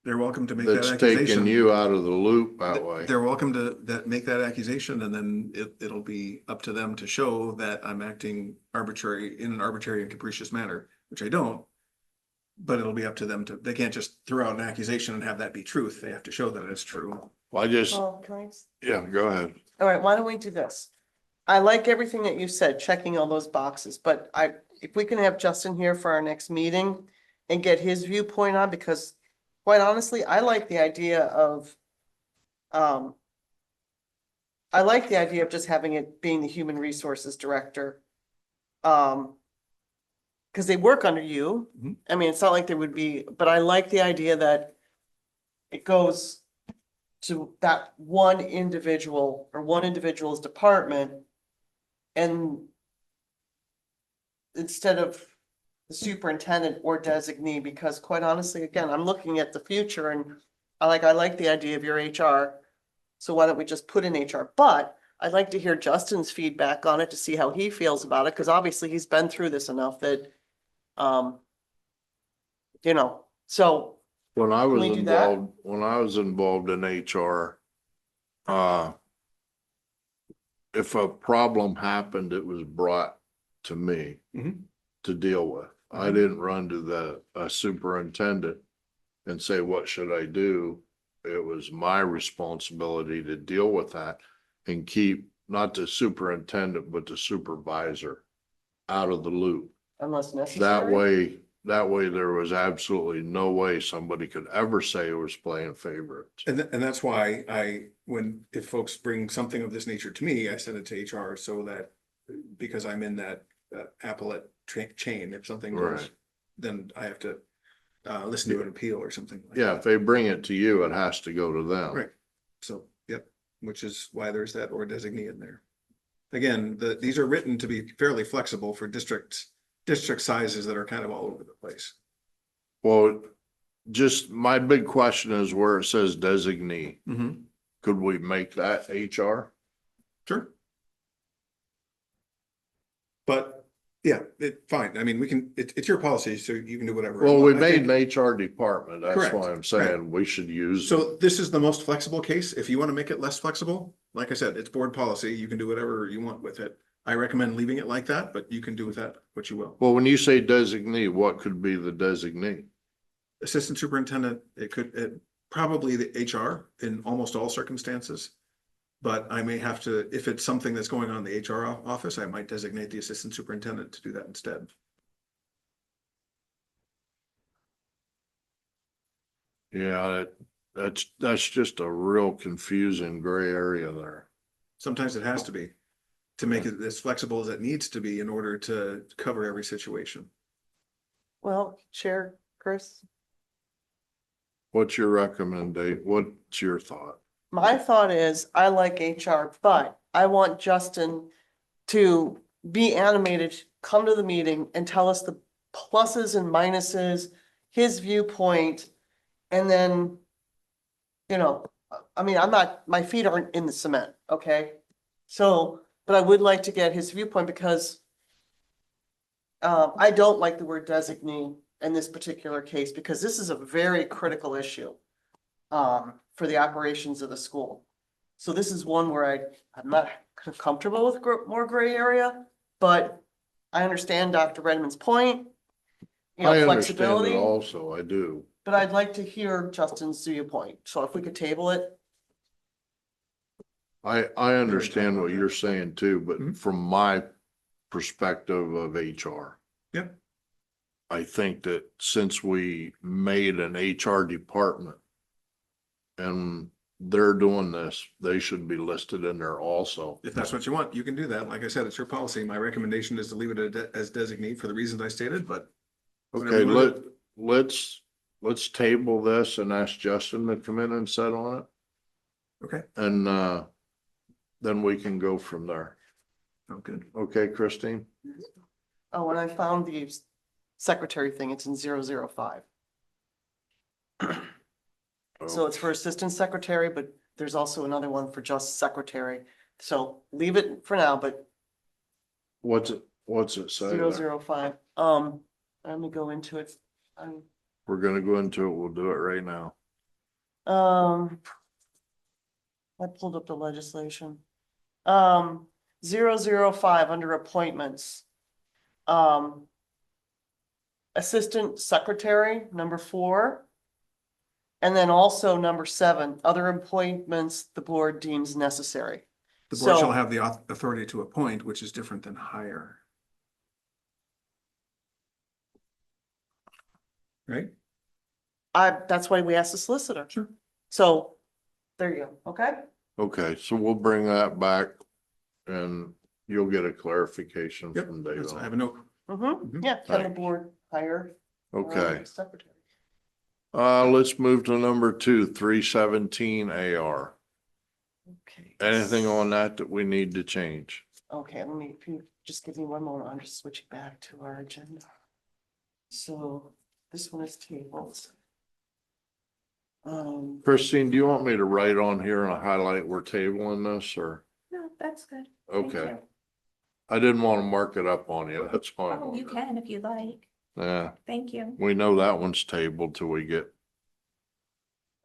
They're welcome to make that That's taking accusation. you out of the loop that way. They're welcome to make that accusation, and then it'll be up to them to show that I'm acting in an arbitrary and capricious manner, which I don't. But it'll be up to them they can't just throw out an accusation and have that be truth. They have to show that it's true. Well, I just, well, can I? yeah, go ahead. All right, why don't we do this? I like everything that you said, checking all those boxes, but if we can have Justin here for our next meeting and get his viewpoint on, because quite honestly, I like the idea of just having it being the human resources director. Cause they work under you. Mhm. I mean, it's not like there would be, but I like the idea that it goes to that one individual or one individual's department. And instead of the superintendent or designee, because quite honestly, again, I'm looking at the future and I like the idea of your HR. So why don't we just put in HR? But I'd like to hear Justin's feedback on it to see how he feels about it, because obviously he's been through this enough that, you know, so When I was we do that? involved in HR, if a problem happened, it was brought to me Mhm. to deal with. I Mhm. didn't run to the superintendent and say, what should I do? It was my responsibility to deal with that and keep not the superintendent, but the supervisor out of the loop. unless necessary. That way there was absolutely no way somebody could ever say it was playing favorites. And that's why if folks bring something of this nature to me, I send it to HR so that, because I'm in that appellate chain, if something goes, Right. then I have to listen to an appeal or something like Yeah, that. if they bring it to you, it has to go to them. Right. So, yep, which is why there's that or designee in there. Again, these are written to be fairly flexible for district sizes that are kind of all over the place. Well, just my big question is where it says designee, Mm-hmm. could we make that HR? Sure. But yeah, fine. I mean, it's your policy, so you can do whatever. Well, we I made think- an HR department. That's Correct, why I'm saying we should use. So this is the most flexible case. If you want to make it less flexible, like I said, it's board policy. You can do whatever you want with it. I recommend leaving it like that, but you can do with that what you will. Well, when you say designee, what could be the designee? Assistant superintendent, probably the HR in almost all circumstances. But I may have to, if it's something that's going on in the HR office, I might designate the assistant superintendent to do that instead. Yeah, that's just a real confusing gray area there. Sometimes it has to be to make it as flexible as it needs to be in order to cover every situation. Well, Chair Chris, What's your recommendation? What's your thought? my thought is I like HR, but I want Justin to be animated, come to the meeting and tell us the pluses and minuses, his viewpoint. And then, you know, I mean, my feet aren't in the cement, okay? So, but I would like to get his viewpoint because I don't like the word designee in this particular case because this is a very critical issue for the operations of the school. So this is one where I'm not comfortable with more gray area, but I understand Dr. Redmond's point. You I know, understand it flexibility, also, I do. but I'd like to hear Justin's viewpoint. So if we could table it, I understand what you're saying too, but Mhm. from my perspective of HR. Yep. I think that since we made an HR department and they're doing this, they should be listed in there also. If that's what you want, you can do that. Like I said, it's your policy. My recommendation is to leave it as designate for the reasons I stated, but. whatever Okay, you wanna do. let's table this and ask Justin to come in and set on it. Okay, And then we can go from there. oh, good. Okay, Christine? Oh, and I found the secretary thing, it's in 005. So it's for assistant secretary, but there's also another one for just secretary. So leave it for now, but What's it say? there? 005, let me go into it. We're gonna go into it. We'll do it right now. I pulled up the legislation. 005 under appointments. Assistant secretary, number 4. And then also number 7, other appointments the board deems necessary. The board So- shall have the authority to appoint, which is different than hire. Right? That's why we asked the solicitor. Sure. So, there you go, okay? Okay, so we'll bring that back and you'll get a clarification Yep, from Dave. I have a note. Mm-hmm, Mhm. yeah, can the board hire? Okay, Secretary. let's move to number 2, 317 AR. Okay. Anything on that we need to change? Okay, let me, if you just give me one moment, I'm just switching back to our agenda. So, this one is tabled. Christine, do you want me to write on here and highlight we're tabling this or? No, that's good. Thank Okay, you. I didn't want to mark it up on you. That's fine. Oh, you can if you'd like. Yeah, Thank you. we know that one's tabled till we get.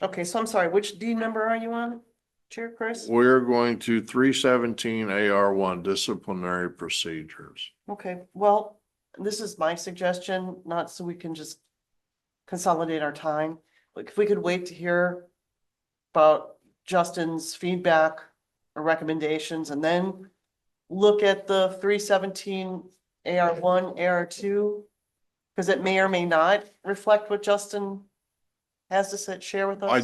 Okay, so I'm sorry, which D number are you on, Chair Chris? We're going to 317 AR1 disciplinary procedures. Okay, well, this is my suggestion, not so we can just consolidate our time. Like, if we could wait to hear about Justin's feedback or recommendations and then look at the 317 AR1, AR2, because it may or may not reflect what Justin has to share with us. I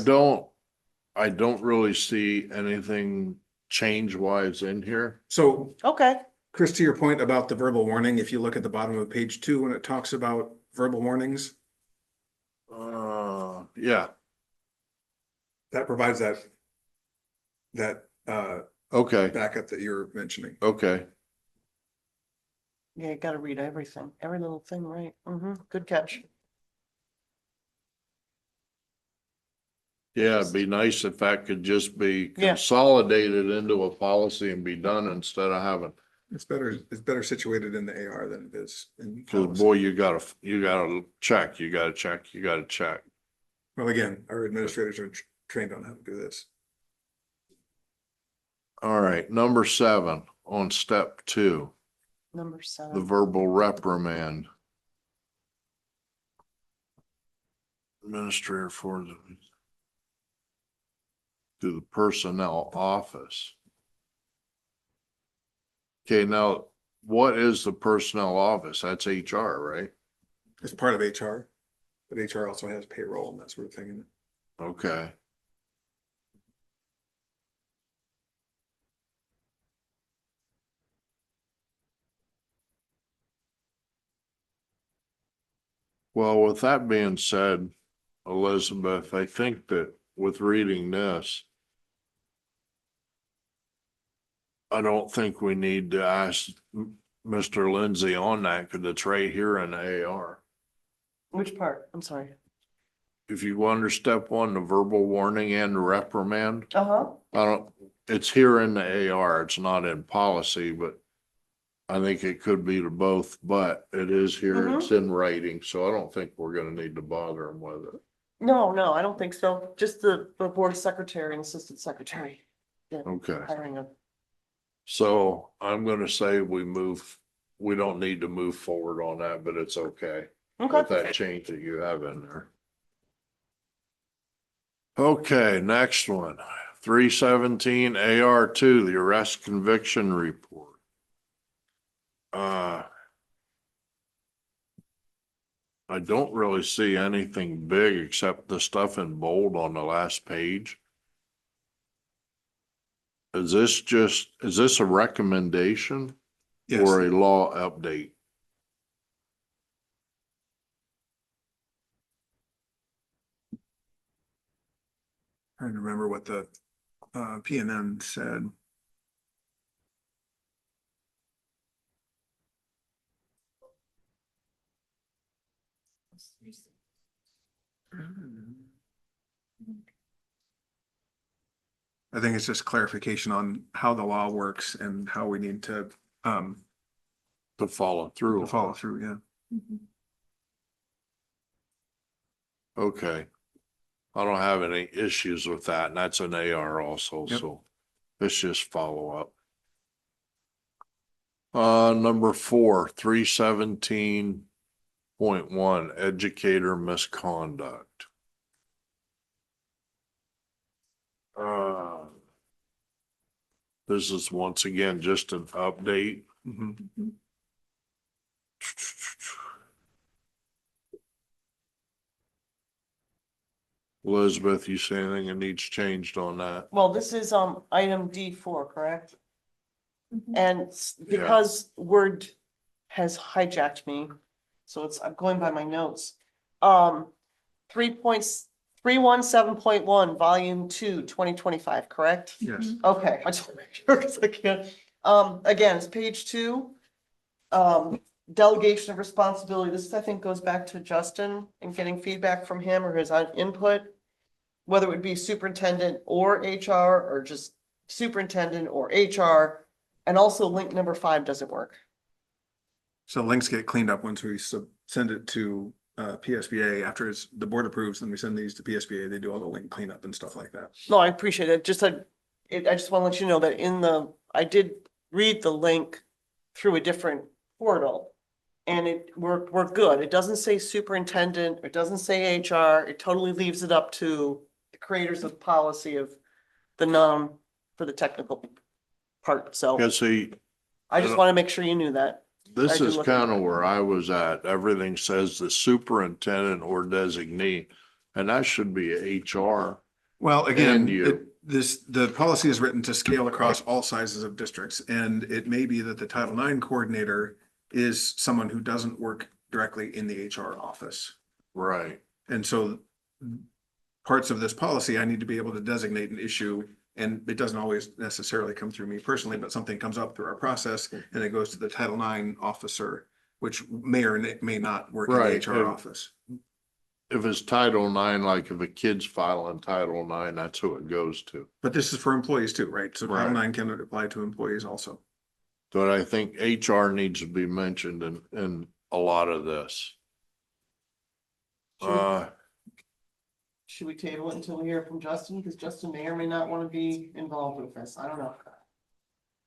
don't really see anything change wise in here. So, Okay, Chris, to your point about the verbal warning, if you look at the bottom of page 2, when it talks about verbal warnings, Yeah, that provides that okay, backup that you're mentioning. okay. yeah, you gotta read everything, every little thing, right? Good catch. Yeah, it'd be nice if that could just be Yeah. consolidated into a policy and be done instead of having, It's better situated in the AR than it is in cause policy. boy, you gotta check, you gotta check, you gotta check. Well, again, our administrators are trained on how to do this. All right, number 7 on step 2, Number the 7. verbal reprimand. Administrator for the to the personnel office. Okay, now what is the personnel office? That's HR, right? It's part of HR, but HR also has payroll and that sort of thing in it. Okay. Well, with that being said, Elizabeth, I think that with reading this, I don't think we need to ask Mr. Lindsay on that because it's right here in the AR. Which part? I'm sorry. If you go under step 1, the verbal warning and reprimand, Uh-huh. it's here in the AR, it's not in policy, but I think it could be to both, but it is here, it's in writing, so I don't think we're gonna need to bother them with it. No, I don't think so. Just the board secretary and assistant secretary. Yeah, Okay, hiring a, so I'm gonna say we don't need to move forward on that, but it's okay with okay. that change that you have in there. Okay, next one, 317 AR2, the arrest conviction report. I don't really see anything big except the stuff in bold on the last page. Is this a recommendation Yes, or a law update? trying to remember what the P and N said. I think it's just clarification on how the law works and how we need to To follow through. follow through, yeah. Okay. I don't have any issues with that, and that's an AR also, Yep. so let's just follow up. Number 4, 317.1, educator misconduct. This is once again just an update. Mhm. Elizabeth, you see anything that needs changed on that? Well, this is, item D4, correct? Mhm. And Yeah. because Word has hijacked me, so I'm going by my notes. 3.317.1, volume 2, 2025, correct? Yes, Okay, I just want to make sure, because I can't, again, it's page 2. Delegation of responsibility, this I think goes back to Justin and getting feedback from him or his input. Whether it would be superintendent or HR, or just superintendent or HR, and also link number 5 doesn't work. so links get cleaned up once we send it to PSBA after the board approves, then we send these to PSBA, they do all the link cleanup and stuff like that. No, I appreciate it, I just want to let you know that I did read the link through a different portal. And we're good, it doesn't say superintendent, it doesn't say HR, it totally leaves it up to the creators of policy of the for the technical part, so Yeah, see, I just want to make sure you knew that. this I do is look at kind of that. where I was at. Everything says the superintendent or designee, and that should be HR. Well, again, And you. the policy is written to scale across all sizes of districts, and it may be that the Title IX coordinator is someone who doesn't work directly in the HR office. Right. And so parts of this policy, I need to be able to designate an issue, and it doesn't always necessarily come through me personally, but something comes up through our process and it goes to the Title IX officer, which may or may not work in Right, the HR and- office. If it's Title IX, like if a kid's filing Title IX, that's who it goes to. But this is for employees too, right? So Title Right. IX can apply to employees also. But I think HR needs to be mentioned in a lot of this. Should we table it until we hear from Justin? Because Justin may or may not want to be involved with this. I don't know.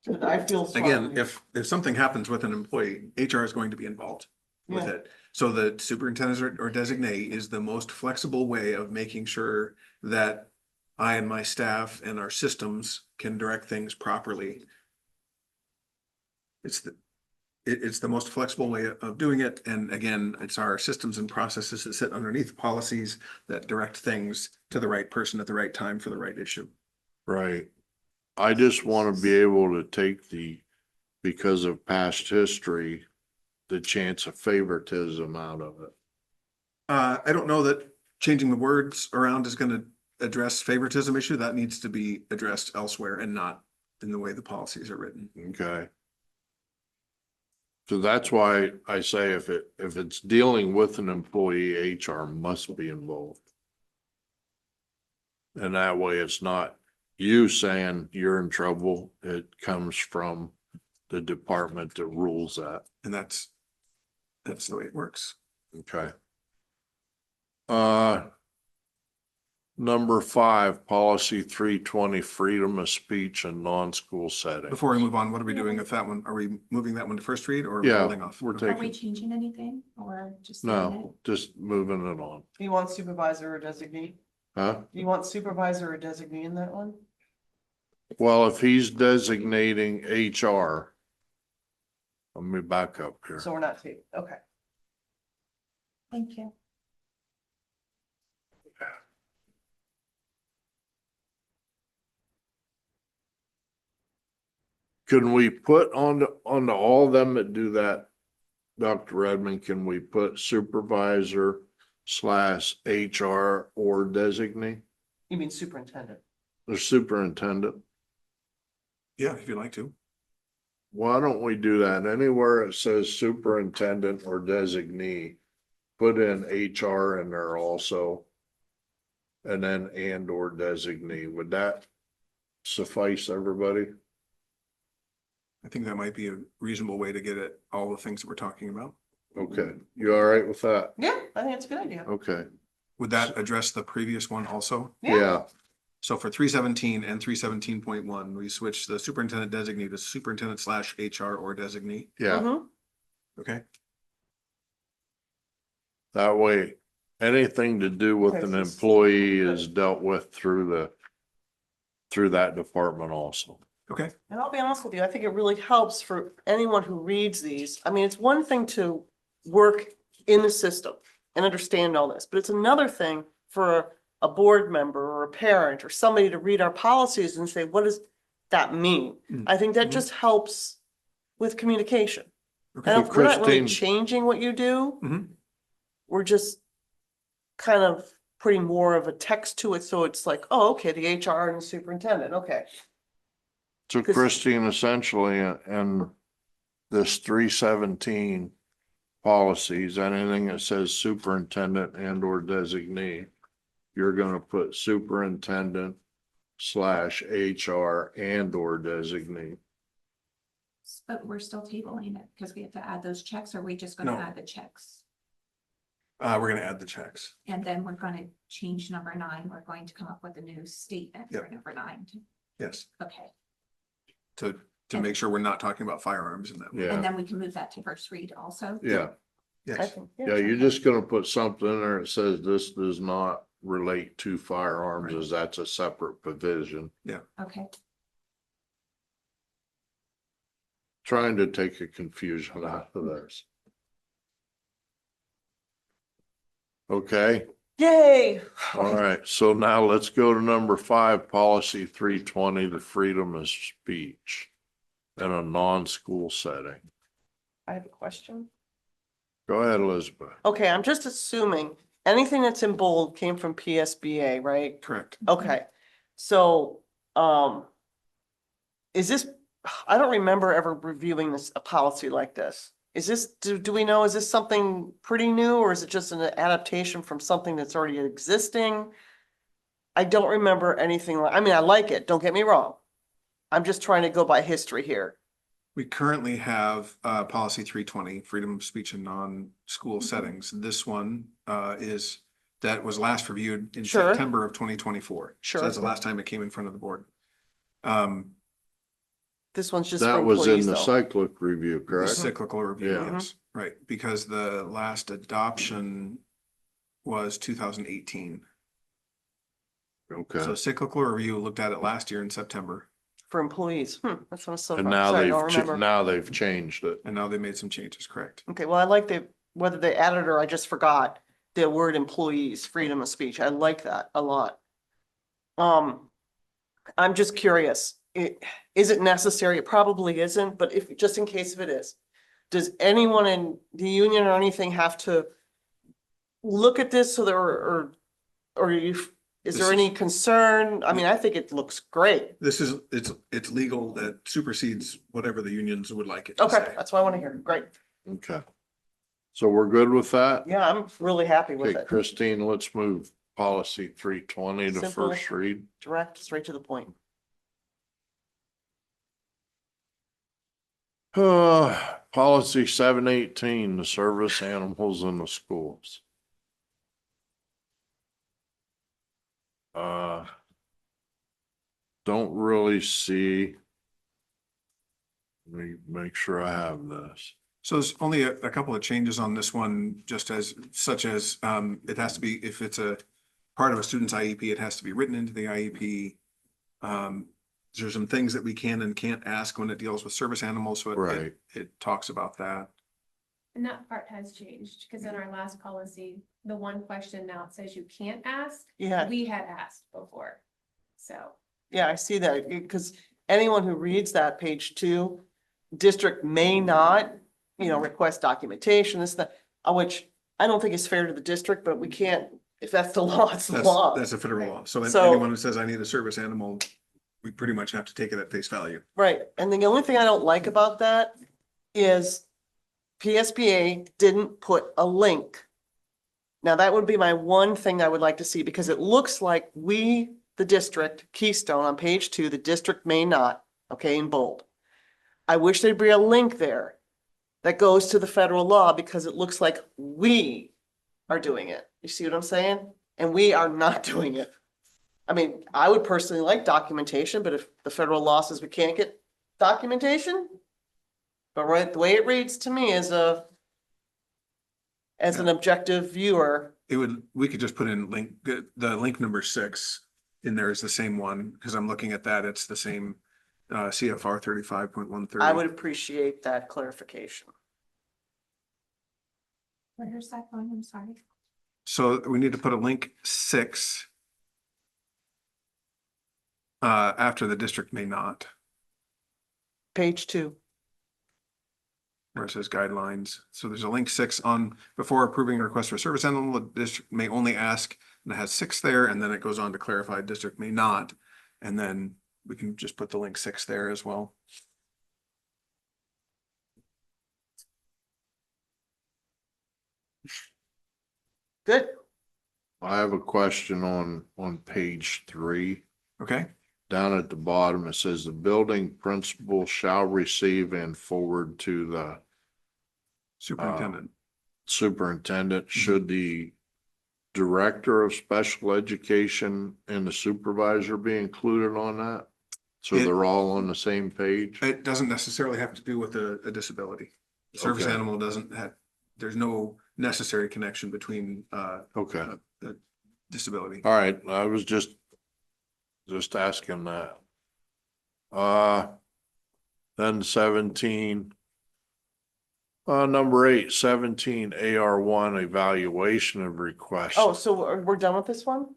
But I feel Again, strongly. if something happens with an employee, HR is going to be involved with Yeah. it. So the superintendent or designee is the most flexible way of making sure that I and my staff and our systems can direct things properly. It's the most flexible way of doing it. And again, it's our systems and processes that sit underneath policies that direct things to the right person at the right time for the right issue. Right. I just want to be able to take because of past history, the chance of favoritism out of it. I don't know that changing the words around is going to address favoritism issue. That needs to be addressed elsewhere and not in the way the policies are written. Okay. So that's why I say if it's dealing with an employee, HR must be involved. And that way it's not you saying you're in trouble. It comes from the department that rules that. And that's the way it works. Okay. Number 5, policy 320, freedom of speech in non-school setting. Before we move on, what are we doing with that one? Are we moving that one to first read or Yeah, holding off? we're Okay. Are we taking, changing anything or just? leaving it? no, just moving it on. Do you want supervisor or designee? Huh? Do you want supervisor or designee in that one? Well, if he's designating HR, let me back up here. So we're not taking, okay. Thank you. Can we put on all of them that do that, Dr. Redmond, can we put supervisor slash HR or designee? You mean superintendent? The superintendent? Yeah, if you'd like to. Why don't we do that? Anywhere it says superintendent or designee, put in HR in there also. And then and or designee. Would that suffice everybody? I think that might be a reasonable way to get at all the things that we're talking about. Okay, you all right with that? Yeah, I think it's a good idea. Okay, Would that address the previous one also? yeah, So for 317 and 317.1, we switch the superintendent designee to superintendent slash HR or designee. yeah. Mhm. Okay, That way, anything to do with an employee is dealt with through that department also. okay. And I'll be honest with you, I think it really helps for anyone who reads these. I mean, it's one thing to work in the system and understand all this, but it's another thing for a board member or a parent or somebody to read our policies and say, what does that mean? Mm. I think that Mhm. just helps with communication. Okay. And we're not really Christine- changing what you do. Mhm. We're just kind of putting more of a text to it, so it's like, oh, okay, the HR and the superintendent, okay. So Because- Christine, essentially, in this 317 policies, anything that says superintendent and or designee, you're gonna put superintendent slash HR and or designee. But we're still tabling it because we have to add those checks. Or are we just gonna No. add the checks? We're gonna add the checks. And then we're gonna change number 9. We're going to come up with a new statement for Yep. number 9. Yes, Okay, to make sure we're not talking about firearms in that. and Yeah, then we can move that to first read also. yeah, I Yes, think, yeah, you're Okay. just gonna put something in there that says this does not relate to firearms, Right. as that's a separate provision. Okay, Trying to take a confusion out of this. Okay, yay. all right, so now let's go to number 5, policy 320, the freedom of speech in a non-school setting. I have a question. Go ahead, Elizabeth. Okay, I'm just assuming anything that's in bold came from PSBA, right? correct. Okay, so, is this, I don't remember ever reviewing this, a policy like this. Is this, do we know, is this something pretty new or is it just an adaptation from something that's already existing? I don't remember anything like, I mean, I like it, don't get me wrong. I'm just trying to go by history here. We currently have policy 320, freedom of speech in non-school settings. This one that was last reviewed in Sure. September of 2024. Sure. So that's the last time it came in front of the board. This one's just for That was in employees the though. cyclic review, The correct? cyclical review, Yeah. yes, right, because the last adoption was 2018. Okay, So cyclical review looked at it last year in September, For employees. That's what I'm so, and now sorry, I don't remember. now they've changed it. and now they made some changes, correct? Okay, well, I like the, whether they added or I just forgot the word employees, freedom of speech. I like that a lot. I'm just curious, is it necessary? It probably isn't, but if, just in case if it is, does anyone in the union or anything have to look at this so there or you, is there This any concern? I mean, I think it looks great. This is, it's legal that supersedes whatever the unions would like it to Okay, say. that's what I want to hear. Great. Okay. So we're good with that? Yeah, I'm really happy with Okay, it. Christine, let's move policy 320 to Simple. first read. Direct, straight to the point. Policy 718, the service animals in the schools. Don't really see. Let me make sure I have this. So there's only a couple of changes on this one, just as, such as, it has to be, if it's a part of a student's IEP, it has to be written into the IEP. there's some things that we can and can't ask when it deals with service animals, so Right. it talks about that. And that part has changed, because in our last policy, the one question now it says you can't ask. Yeah. We had asked before, so. Yeah, I see that, because anyone who reads that page 2, district may not, request documentation, this, that, which I don't think is fair to the district, but we can't, if that's the law, it's the That's, law. that's a federal law. So So- anyone who says I need a service animal, we pretty much have to take it at face value. Right, and the only thing I don't like about that is PSBA didn't put a link. Now, that would be my one thing I would like to see, because it looks like we, the district, Keystone, on page 2, the district may not, okay, in bold. I wish there'd be a link there that goes to the federal law, because it looks like we are doing it. You see what I'm saying? And we are not doing it. I mean, I would personally like documentation, but if the federal law says we can't get documentation, but right, the way it reads to me as an objective viewer, We could just put in link, the link number 6 in there is the same one, because I'm looking at that, it's the same CFR 35.130. I would appreciate that clarification. Where's that going? I'm sorry. So we need to put a link 6 after the district may not, Page 2. where it says guidelines. So there's a link 6 on, before approving a request for service animal, the district may only ask, and it has 6 there, and then it goes on to clarify district may not. And then we can just put the link 6 there as well. Good. I have a question on page 3. Okay, Down at the bottom, it says the building principal shall receive and forward to the superintendent. superintendent. Should the director of special education and the supervisor be included on that? So It- they're all on the same page? It doesn't necessarily have to do with a disability. Service Okay. animal doesn't have, there's no necessary connection between Okay, disability. all right, I was just asking that. Then 17. Number 8, 17 AR1 evaluation of requests. Oh, so we're done with this one?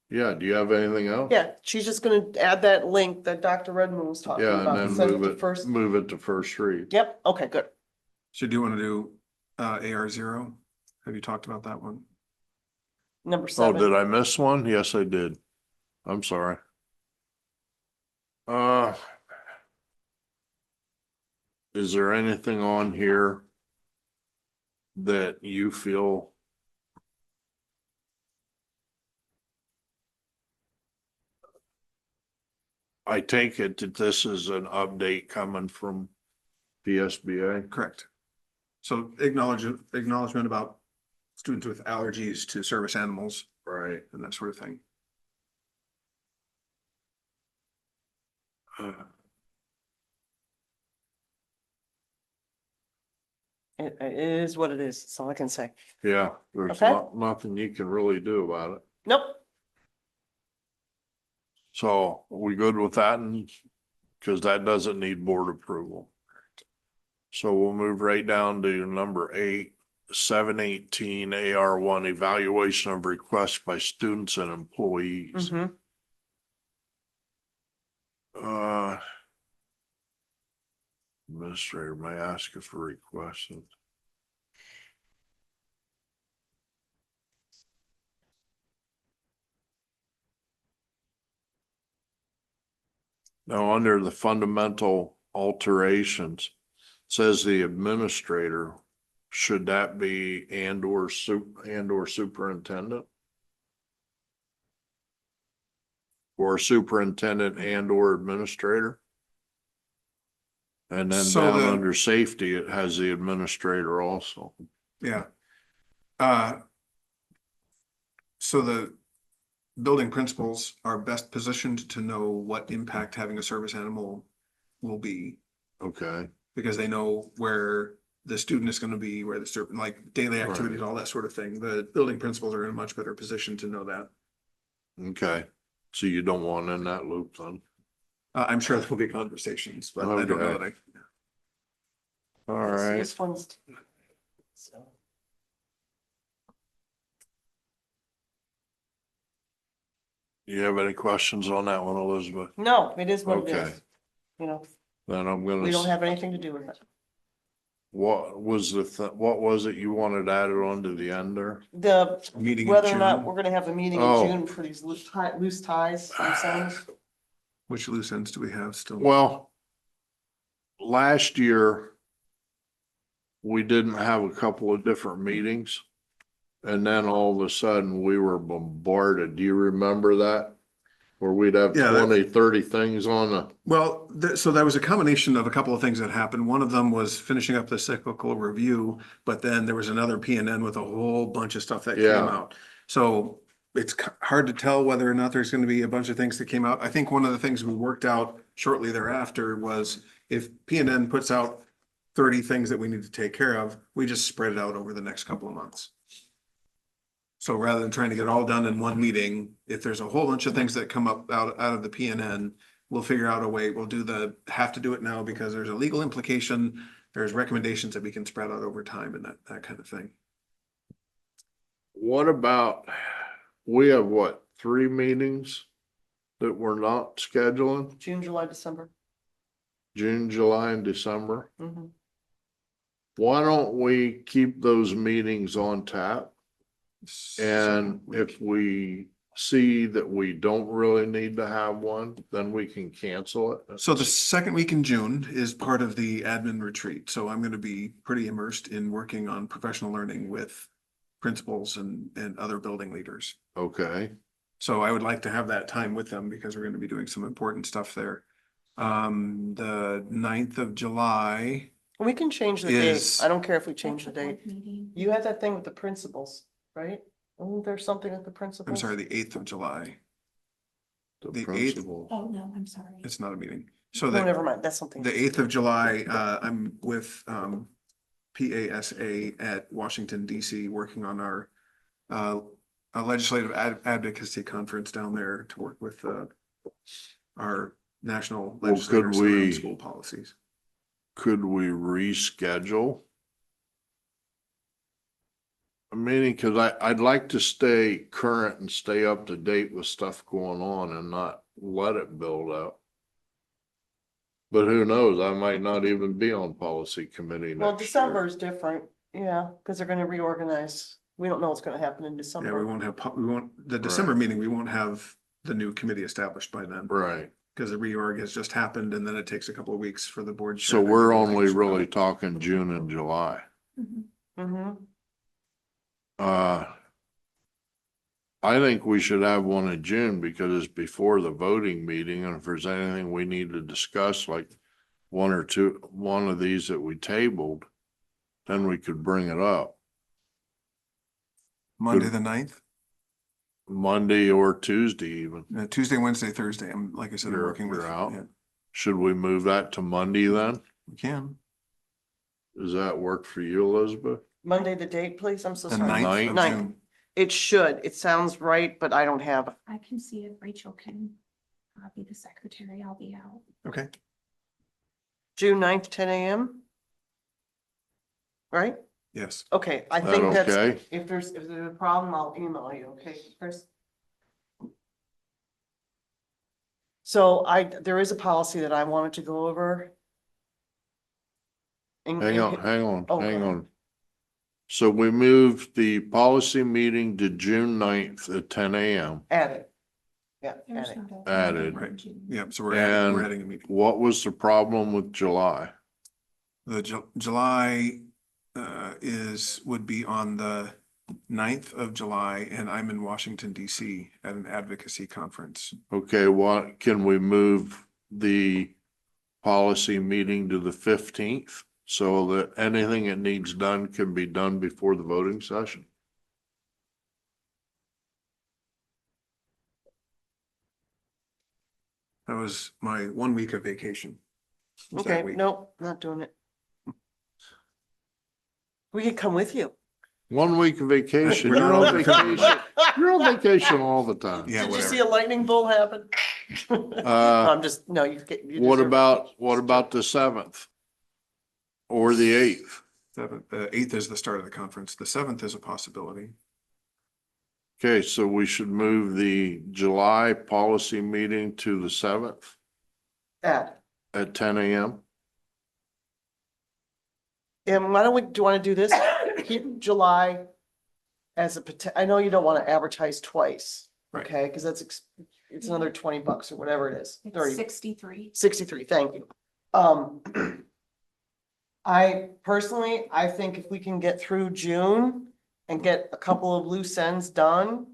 Yeah, do you have anything else? Yeah, she's just gonna add that link that Dr. Redmond was talking Yeah, about. and send then to move first. it to first read. Yep, okay, good. So do you want to do AR0? Have you talked about that one? Number Oh, 7. did I miss one? Yes, I did. I'm sorry. Is there anything on here that you feel I take it that this is an update coming from PSBA? Correct. So acknowledgement about students with allergies to service animals Right. and that sort of thing. It is what it is. That's all I can say. Yeah, there's Okay. nothing you can really do about it. Nope. So are we good with that? And, cause that doesn't need board approval. So we'll move right down to number 8, 718 AR1 evaluation of requests by students and employees. Mhm. Administrator may ask if a request. Now, under the fundamental alterations, it says the administrator, should that be and or superintendent? Or superintendent and or administrator? And then So down the- under safety, it has the administrator also. Yeah. So the building principals are best positioned to know what impact having a service animal will be, Okay, because they know where the student is going to be, where the student, like daily activities, all that sort of thing. The building principals are in a much better position to know that. okay. So you don't want in that loop then? I'm sure there will be conversations, but I don't know that All right. This one's. So, You have any questions on that one, Elizabeth? no, it is what it Okay. is. You know, Then I'm gonna. we don't have anything to do with it. What was what was it you wanted added on to the end there? The, Meeting in whether or not June. we're gonna have a meeting in Oh. June for these loose ties, loose ends. Which loose ends do we have still? Well, last year, we didn't have a couple of different meetings. And then all of a sudden, we were bombarded. Do you remember that? Where we'd have Yeah, that- 20, 30 things on the, Well, so that was a combination of a couple of things that happened. One of them was finishing up the cyclical review, but then there was another PNN with a whole bunch of stuff that came Yeah. out. So it's hard to tell whether or not there's gonna be a bunch of things that came out. I think one of the things we worked out shortly thereafter was if PNN puts out 30 things that we need to take care of, we just spread it out over the next couple of months. So rather than trying to get it all done in one meeting, if there's a whole bunch of things that come up out of the PNN, we'll figure out a way, we'll have to do it now because there's a legal implication. There's recommendations that we can spread out over time and that kind of thing. what about, we have what, 3 meetings that we're not scheduling? June, July, December. June, July, and December? Mhm. Why don't we keep those meetings on tap? And So if we see that we don't really need to have one, then we can cancel it. So the second week in June is part of the admin retreat. So I'm going to be pretty immersed in working on professional learning with principals and other building leaders. Okay, So I would like to have that time with them because we're going to be doing some important stuff there. The 9th of July, We can change the date. Is- I don't care if we change the That's a date. board meeting. You had that thing with the principals, right? Isn't there something with the I'm principals? sorry, the 8th of July. the The eighth- principal. Oh, no, I'm sorry. It's not a meeting. So No, the never mind, that's something. The 8th of July, I'm with PASA at Washington DC, working on our a legislative advocacy conference down there to work with our national Well, could legislators around we- school policies. Could we reschedule a meeting? Cause I'd like to stay current and stay up to date with stuff going on and not let it build up. But who knows? I might not even be on policy committee Well, next December year. is different, yeah, because they're gonna reorganize. We don't know what's gonna happen in Yeah, we December. won't have, the December Right. meeting, we won't have the new committee established by then. Right, Because the reorg has just happened and then it takes a couple of weeks for the board. so chair to we're do only things. really talking June and July. Mhm. Mm-hmm. I think we should have one in June because it's before the voting meeting, and if there's anything we need to discuss, like one of these that we tabled, then we could bring it up Monday, the 9th, Monday or Tuesday even. Tuesday, Wednesday, Thursday. Like I said, I'm You're- working with. you're out? Yeah, Should we move that to Monday then? we can. Does that work for you, Elizabeth? Monday, the date, please, I'm so The sorry. 9th of Ninth. June. It should, it sounds right, but I don't have, I can see if Rachel can be the secretary. I'll be out. Okay. June 9th, 10 a.m. Right? Yes. Okay, I That think that's, okay? if there's a problem, I'll email you, okay, Chris? So there is a policy that I wanted to go over. And- Hang on, and- hang on, Oh, hang go ahead. on. So we moved the policy meeting to June 9th at 10 a.m. Add it. Yeah, There's add it. not a- Added. Right. June. Yep, so we're And- adding a meeting. What was the problem with July? The July would be on the 9th of July, and I'm in Washington DC at an advocacy conference. Okay, what, can we move the policy meeting to the 15th? So that anything that needs done can be done before the voting session? That was my 1 week of vacation. was that Okay, week. nope, not doing it. We could come with you. 1 week of vacation, We're you're not on vacation, you're on vacation all the time. Yeah, Did you whatever. see a lightning bolt happen? I'm just, no, you get. you What deserve- about the 7th? Or the 8th? The 8th is the start of the conference. The 7th is a possibility. Okay, so we should move the July policy meeting to the 7th Ed, at 10 a.m. and why don't we, do you want to do this? Keep July as a, I know you don't want to advertise twice, Right. okay? Because that's, it's another $20 or whatever it is, It's 30. 63. 63, thank you. I personally, I think if we can get through June and get a couple of loose ends done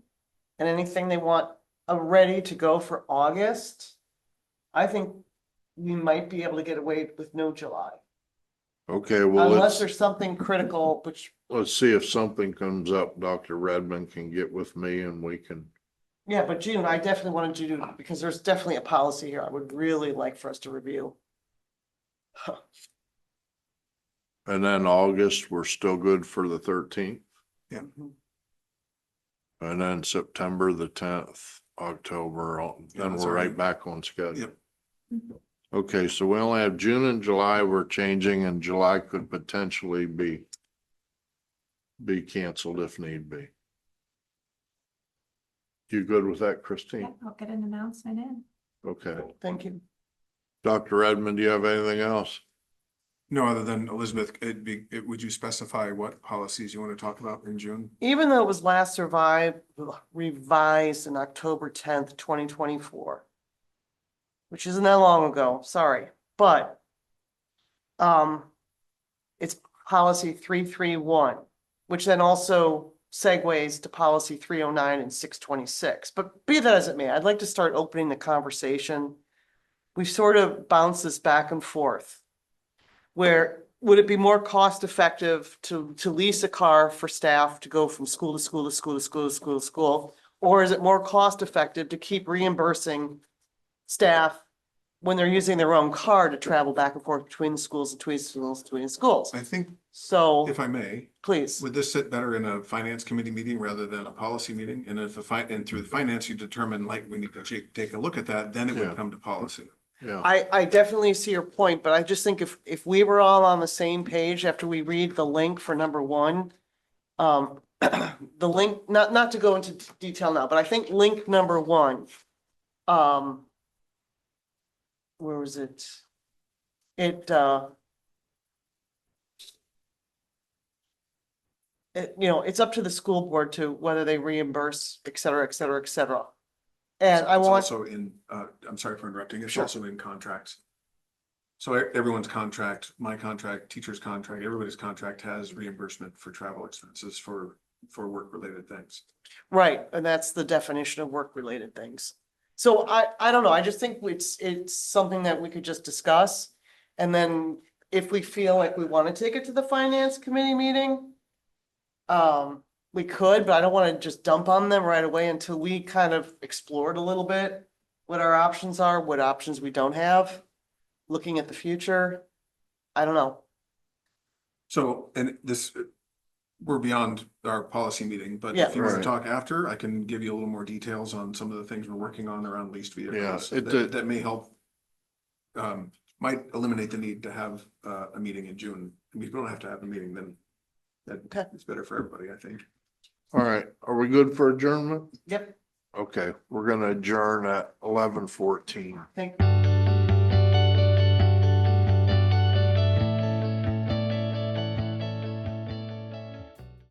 and anything they want ready to go for August, I think we might be able to get away with no July. Okay, well, Unless there's something critical, which, let's see if something comes up. Dr. Redmond can get with me and we can, yeah, but June, I definitely wanted to do, because there's definitely a policy here I would really like for us to review. and then August, we're still good for the 13th. And then September the 10th, October, Yeah, then that's we're all right right. back on schedule. Yep. Okay, so we only have June and July we're changing, and July could potentially be canceled if need be. You good with that, Yeah, Christine? I'll get an announcement in. Okay. Thank you. Dr. Redmond, do you have anything else? No, other than Elizabeth, would you specify what policies you want to talk about in June? Even though it was last revised in October 10th, 2024. Which isn't that long ago, sorry, but it's policy 331, which then also segues to policy 309 and 626. But be that as it may, I'd like to start opening the conversation. We've sort of bounced this back and forth. Where would it be more cost effective to lease a car for staff to go from school to school to school to school to school to school? Or is it more cost effective to keep reimbursing staff when they're using their own car to travel back and forth between the schools, between schools, between schools? I think, So if I may, please, would this sit better in a finance committee meeting rather than a policy meeting? And if and through the finance, you determine like, we need to take a look at that, then it Yeah. would come to policy. Yeah, I definitely see your point, but I just think if we were all on the same page after we read the link for number one, the link, not to go into detail now, but I think link number one, where was it? It's up to the school board to whether they reimburse, et cetera, et cetera, et cetera. And I It's want, also in, I'm sorry for interrupting, it's Sure. also in contracts. So everyone's contract, my contract, teacher's contract, everybody's contract has reimbursement for travel expenses for work-related things. right, and that's the definition of work-related things. So I don't know, I just think it's something that we could just discuss. And then if we feel like we want to take it to the finance committee meeting, we could, but I don't want to just dump on them right away until we kind of explored a little bit what our options are, what options we don't have, looking at the future. I don't know. So, and this, we're beyond our policy meeting, but Yeah. if you want to Right. talk after, I can give you a little more details on some of the things we're working on around leased vehicles. it That did- that may help, might eliminate the need to have a meeting in June. If we don't have to have a meeting, then Okay. that is better for everybody, I think. all right. Are we good for adjournment? Yep, Okay, we're gonna adjourn at 11:14. thank you.